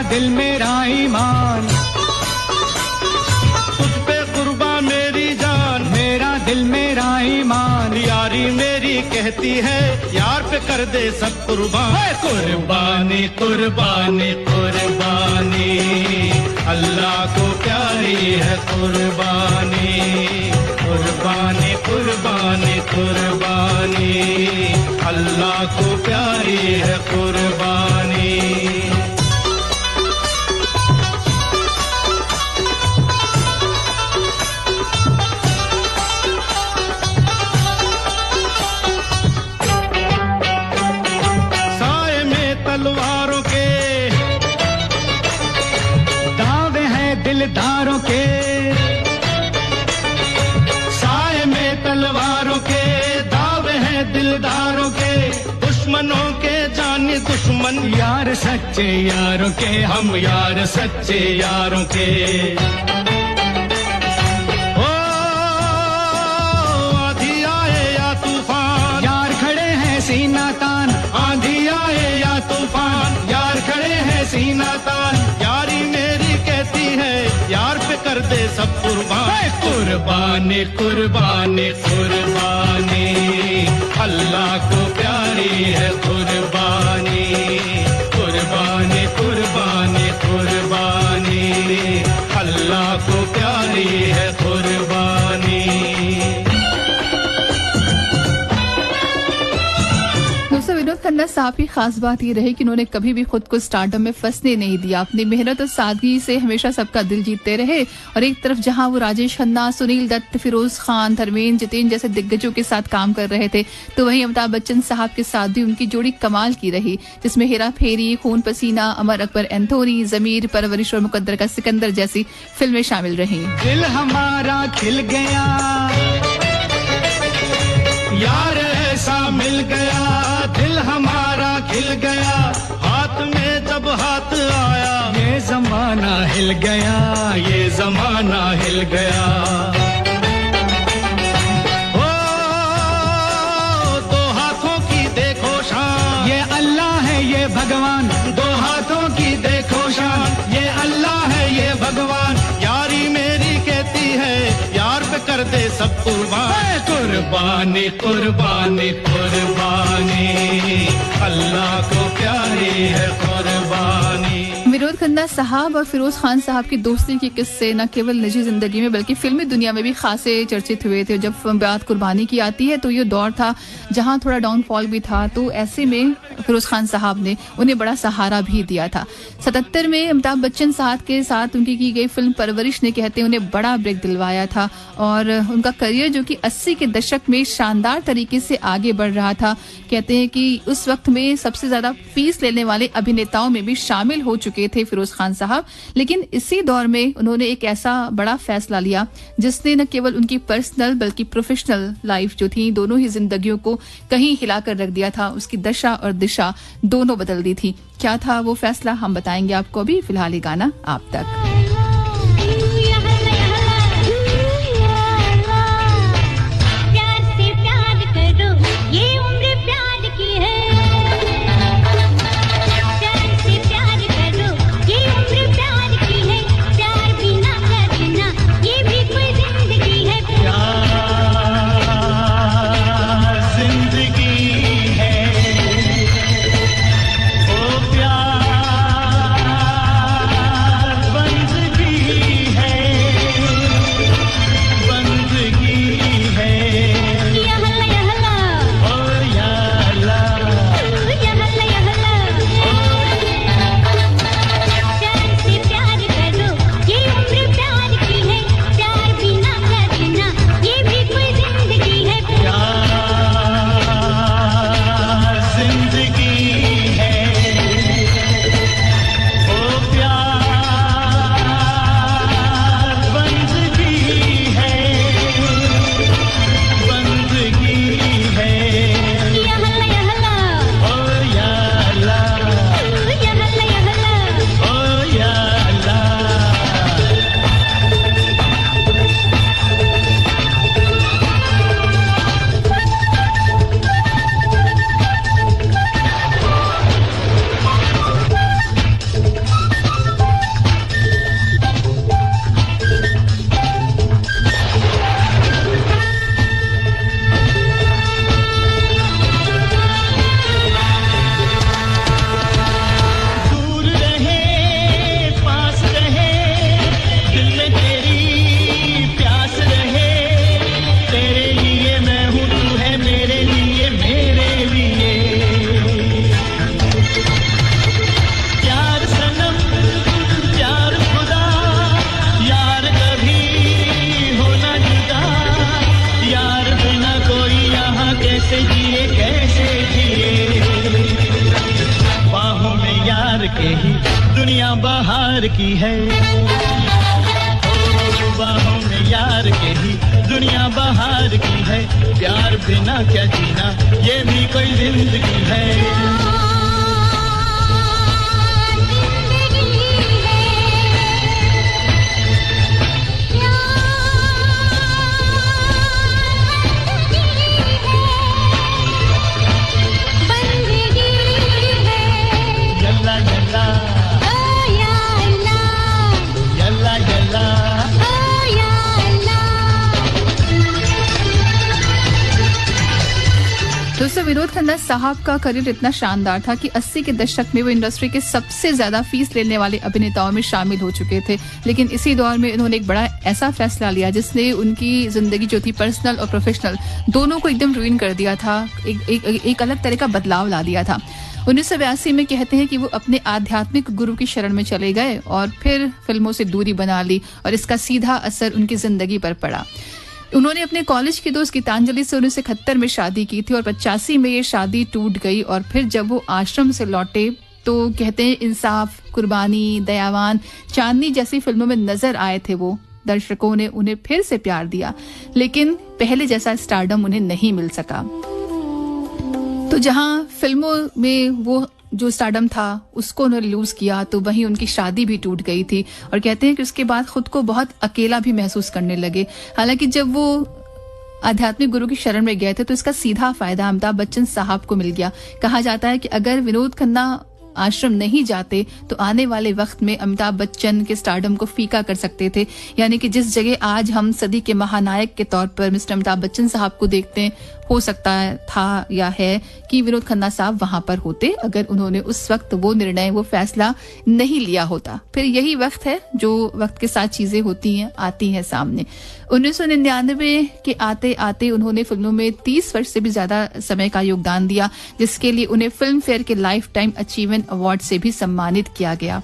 दिल मेरा ईमान, तुझ पे कुर्बा मेरी जान, मेरा दिल मेरा ईमान। यारी मेरी कहती है यार पे कर दे सब कुर्बान। कुर्बानी कुर्बानी कुर्बानी अल्लाह को प्यारी है कुर्बानी। कुर्बानी कुर्बानी कुर्बानी अल्लाह को प्यारी है कुर्बानी। तलवारों के दावे हैं दिलदारों के, साए में तलवारों के दावे हैं दिलदारों के। दुश्मनों के जाने दुश्मन यार सच्चे यारों के, हम यार सच्चे यारों के। ओ आंधी आए या तूफान यार खड़े हैं सीना तान। आंधी आए या तूफान यार खड़े हैं सीना तान। यारी मेरी कहती है यार पे कर दे सब कुर्बान। कुर्बानी कुर्बानी कुर्बानी अल्लाह को प्यारी है कुर्बानी। कुर्बानी कुर्बानी कुर्बानी अल्लाह को प्यारी है कुर्बानी। विनोद खन्ना साहब की खास बात ये रही कि उन्होंने कभी भी खुद को स्टारडम में फंसने नहीं दिया। अपनी मेहनत और सादगी से हमेशा सबका दिल जीतते रहे। और एक तरफ जहां वो राजेश खन्ना, सुनील दत्त, फिरोज खान, धर्मेंद्र, जितेंद्र जैसे दिग्गजों के साथ काम कर रहे थे, तो वहीं अमिताभ बच्चन साहब के साथ भी उनकी जोड़ी कमाल की रही, जिसमें हेरा फेरी, खून पसीना, अमर अकबर एंथोनी, जमीर, परवरिश और मुकद्दर का सिकंदर जैसी फिल्में शामिल रही। दिल हमारा खिल गया, यार ऐसा मिल गया, दिल हमारा खिल गया, हाथ में जब हाथ आया, ये जमाना हिल गया, ये जमाना हिल गया। ओ दो हाथों की देखो शान, ये अल्लाह है ये भगवान, दो हाथों की देखो शान, ये अल्लाह है ये भगवान, यारी मेरी कहती है यार पे कर दे सब कुर्बान। कुर्बानी कुर्बानी कुर्बानी, अल्लाह को प्यारी है कुर्बानी। विनोद खन्ना साहब और फिरोज खान साहब की दोस्ती के किस्से न केवल निजी जिंदगी में बल्कि फिल्मी दुनिया में भी खासे चर्चित हुए थे। जब बात कुर्बानी की आती है तो ये दौर था जहां थोड़ा डाउनफॉल भी था, तो ऐसे में फिरोज खान साहब ने उन्हें बड़ा सहारा भी दिया था। 77 में अमिताभ बच्चन साहब के साथ उनकी की गई फिल्म परवरिश ने कहते हैं उन्हें बड़ा ब्रेक दिलवाया था और उनका करियर जो कि 80 के दशक में शानदार तरीके से आगे बढ़ रहा था। कहते हैं कि उस वक्त में सबसे ज्यादा फीस लेने वाले अभिनेताओं में भी शामिल हो चुके थे फिरोज खान साहब। लेकिन इसी दौर में उन्होंने एक ऐसा बड़ा फैसला लिया जिसने न केवल उनकी पर्सनल बल्कि प्रोफेशनल लाइफ जो थी दोनों ही जिंदगियों को कहीं हिलाकर रख दिया था। उसकी दशा और दिशा दोनों बदल दी थी। क्या था वो फैसला हम बताएंगे आपको अभी। फिलहाल ये गाना आप तक। दुनिया बहार की है, बाहों में यार के ही दुनिया बहार की है, प्यार बिना क्या जीना ये भी कोई जिंदगी है। दोस्तों विनोद खन्ना साहब का करियर इतना शानदार था कि 80 के दशक में वो इंडस्ट्री के सबसे ज्यादा फीस लेने वाले अभिनेताओं में शामिल हो चुके थे। लेकिन इसी दौर में उन्होंने एक बड़ा ऐसा फैसला लिया जिसने उनकी जिंदगी जो थी पर्सनल और प्रोफेशनल दोनों को एकदम रुइन कर दिया था, एक अलग तरह का बदलाव ला दिया था। 1982 में कहते हैं कि वो अपने आध्यात्मिक गुरु की शरण में चले गए और फिर फिल्मों से दूरी बना ली और इसका सीधा असर उनकी जिंदगी पर पड़ा। उन्होंने अपने कॉलेज की दोस्त गीतांजलि से 1971 में शादी की थी और 85 में ये शादी टूट गई। और फिर जब वो आश्रम से लौटे तो कहते हैं इंसाफ, कुर्बानी, दयावान, चांदनी जैसी फिल्मों में नजर आए थे वो। दर्शकों ने उन्हें फिर से प्यार दिया, लेकिन पहले जैसा स्टारडम उन्हें नहीं मिल सका। तो जहां फिल्मों में वो जो स्टारडम था उसको उन्होंने लूज किया, तो वहीं उनकी शादी भी टूट गई थी। और कहते हैं कि उसके बाद खुद को बहुत अकेला भी महसूस करने लगे। हालांकि जब वो आध्यात्मिक गुरु की शरण में गए थे तो इसका सीधा फायदा अमिताभ बच्चन साहब को मिल गया। कहा जाता है कि अगर विनोद खन्ना आश्रम नहीं जाते तो आने वाले वक्त में अमिताभ बच्चन के स्टारडम को फीका कर सकते थे। यानी कि जिस जगह आज हम सदी के महानायक के तौर पर मिस्टर अमिताभ बच्चन साहब को देखते हैं, हो सकता था या है कि विनोद खन्ना साहब वहां पर होते अगर उन्होंने उस वक्त वो निर्णय, वो फैसला नहीं लिया होता। फिर यही वक्त है जो वक्त के साथ चीजें होती हैं, आती हैं सामने। 1999 के आते आते उन्होंने फिल्मों में 30 वर्ष से भी ज्यादा समय का योगदान दिया, जिसके लिए उन्हें फिल्म फेयर के लाइफ टाइम अचीवमेंट अवार्ड से भी सम्मानित किया गया।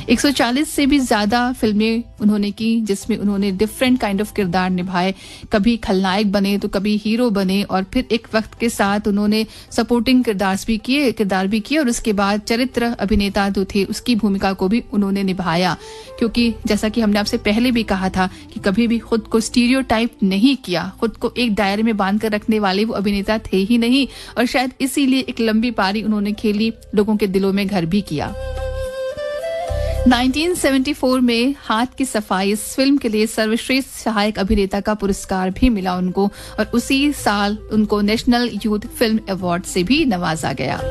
140 से भी ज्यादा फिल्में उन्होंने की जिसमें उन्होंने डिफरेंट काइंड ऑफ किरदार निभाए। कभी खलनायक बने तो कभी हीरो बने और फिर एक वक्त के साथ उन्होंने सपोर्टिंग किरदार भी किए और उसके बाद चरित्र अभिनेता जो थे उसकी भूमिका को भी उन्होंने निभाया। क्योंकि जैसा कि हमने आपसे पहले भी कहा था कि कभी भी खुद को स्टीरियोटाइप नहीं किया, खुद को एक दायरे में बांध कर रखने वाले वो अभिनेता थे ही नहीं। और शायद इसीलिए एक लंबी पारी उन्होंने खेली, लोगों के दिलों में घर भी किया। 1974 में हाथ की सफाई इस फिल्म के लिए सर्वश्रेष्ठ सहायक अभिनेता का पुरस्कार भी मिला उनको और उसी साल उनको नेशनल यूथ फिल्म अवार्ड से भी नवाजा गया।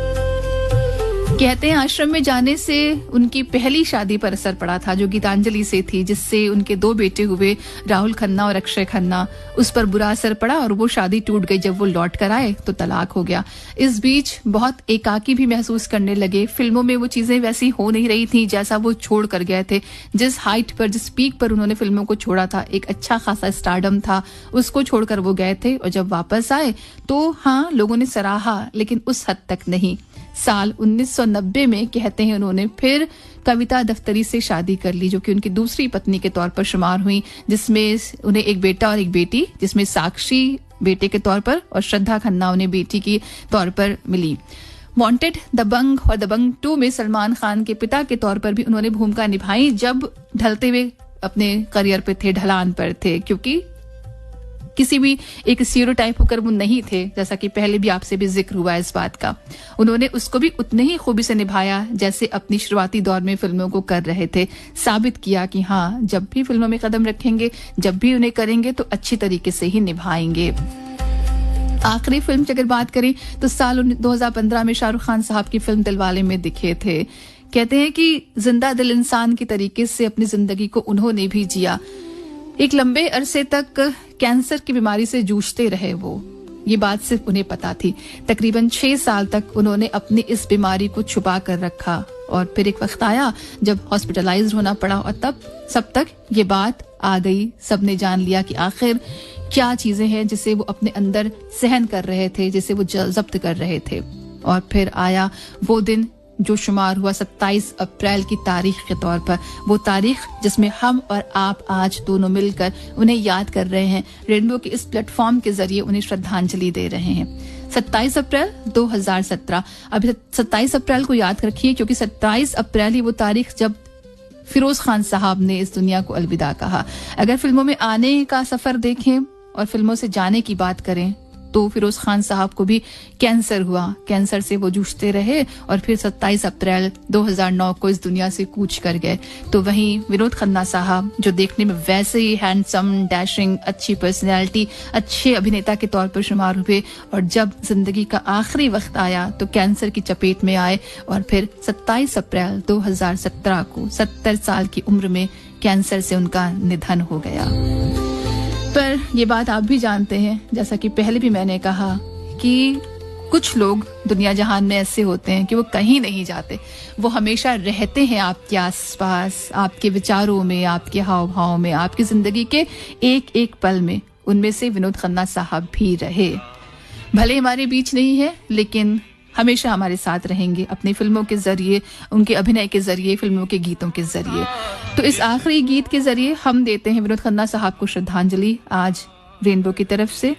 कहते हैं आश्रम में जाने से उनकी पहली शादी पर असर पड़ा था जो गीतांजलि से थी, जिससे उनके 2 बेटे हुए, राहुल खन्ना और अक्षय खन्ना। उस पर बुरा असर पड़ा और वो शादी टूट गई। जब वो लौट कर आए तो तलाक हो गया। इस बीच बहुत एकाकी भी महसूस करने लगे। फिल्मों में वो चीजें वैसी हो नहीं रही थी जैसा वो छोड़ कर गए थे। जिस हाइट पर, जिस पीक पर उन्होंने फिल्मों को छोड़ा था, एक अच्छा खासा स्टारडम था, उसको छोड़कर वो गए थे। और जब वापस आए तो हाँ, लोगों ने सराहा, लेकिन उस हद तक नहीं। साल 1990 में कहते हैं उन्होंने फिर कविता दफ्तरी से शादी कर ली, जो कि उनकी दूसरी पत्नी के तौर पर शुमार हुई, जिसमें उन्हें एक बेटा और एक बेटी, जिसमें साक्षी बेटे के तौर पर और श्रद्धा खन्ना उन्हें बेटी के तौर पर मिली। वांटेड, दबंग और दबंग 2 में सलमान खान के पिता के तौर पर भी उन्होंने भूमिका निभाई जब ढलते हुए अपने करियर पे थे, ढलान पर थे, क्योंकि किसी भी एक स्टीरियोटाइप होकर वो नहीं थे। जैसा कि पहले भी आपसे भी जिक्र हुआ इस बात का, उन्होंने उसको भी उतने ही खूबी से निभाया जैसे अपनी शुरुआती दौर में फिल्मों को कर रहे थे। साबित किया कि हाँ, जब भी फिल्मों में कदम रखेंगे, जब भी उन्हें करेंगे तो अच्छी तरीके से ही निभाएंगे। आखिरी फिल्म की अगर बात करें तो साल 2015 में शाहरुख खान साहब की फिल्म दिलवाले में दिखे थे। कहते हैं कि जिंदा दिल इंसान की तरीके से अपनी जिंदगी को उन्होंने भी जिया। एक लंबे अरसे तक कैंसर की बीमारी से जूझते रहे वो, ये बात सिर्फ उन्हें पता थी। तकरीबन 6 साल तक उन्होंने अपनी इस बीमारी को छुपा कर रखा और फिर एक वक्त आया जब हॉस्पिटलाइज्ड होना पड़ा और तब सब तक ये बात आ गई। सबने जान लिया कि आखिर क्या चीजें हैं जिसे वो अपने अंदर सहन कर रहे थे, जिसे वो जब्त कर रहे थे। और फिर आया वो दिन जो शुमार हुआ 27 अप्रैल की तारीख के तौर पर, वो तारीख जिसमें हम और आप आज दोनों मिलकर उन्हें याद कर रहे हैं, रेनबो के इस प्लेटफॉर्म के जरिए उन्हें श्रद्धांजलि दे रहे हैं। 27 अप्रैल 2017। अभी 27 अप्रैल को याद रखिए क्योंकि 27 अप्रैल ही वो तारीख जब फिरोज खान साहब ने इस दुनिया को अलविदा कहा। अगर फिल्मों में आने का सफर देखें और फिल्मों से जाने की बात करें तो फिरोज खान साहब को भी कैंसर हुआ। कैंसर से वो जूझते रहे और फिर 27 अप्रैल 2009 को इस दुनिया से कूच कर गए। तो वहीं विनोद खन्ना साहब, जो देखने में वैसे ही हैंडसम, डैशिंग, अच्छी पर्सनैलिटी, अच्छे अभिनेता के तौर पर शुमार हुए, और जब जिंदगी का आखिरी वक्त आया तो कैंसर की चपेट में आए और फिर 27 अप्रैल 2017 को 70 साल की उम्र में कैंसर से उनका निधन हो गया। पर ये बात आप भी जानते हैं, जैसा कि पहले भी मैंने कहा, कि कुछ लोग दुनिया जहान में ऐसे होते हैं कि वो कहीं नहीं जाते, वो हमेशा रहते हैं आपके आसपास, आपके विचारों में, आपके हाव भाव में, आपकी जिंदगी के एक एक पल में। उनमें से विनोद खन्ना साहब भी रहे। भले हमारे बीच नहीं है, लेकिन हमेशा हमारे साथ रहेंगे अपनी फिल्मों के जरिए, उनके अभिनय के जरिए, फिल्मों के गीतों के जरिए। तो इस आखिरी गीत के जरिए हम देते हैं विनोद खन्ना साहब को श्रद्धांजलि आज रेनबो की तरफ से।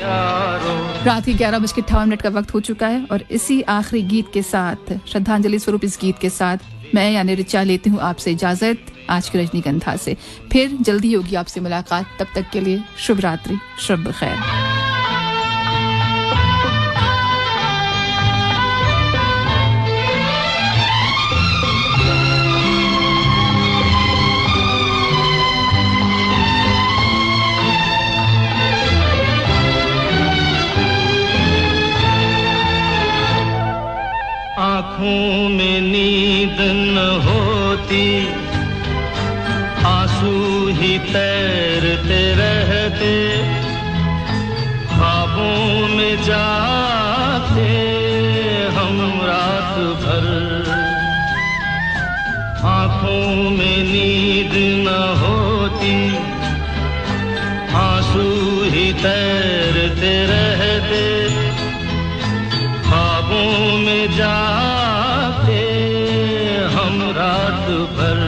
रात के 11:58 का वक्त हो चुका है और इसी आखिरी गीत के साथ, श्रद्धांजलि स्वरूप इस गीत के साथ मैं यानी रिचा लेती हूँ आपसे इजाजत आज की रजनीगंधा से। फिर जल्दी होगी आपसे मुलाकात, तब तक के लिए शुभ रात्रि, शुभ खैर। आँखों में नींद न होती, आंसू ही तैरते रहते, ख्वाबों में जाते हम रात भर। आँखों में नींद न होती, आंसू ही तैरते रहते, ख्वाबों में जाते हम रात भर।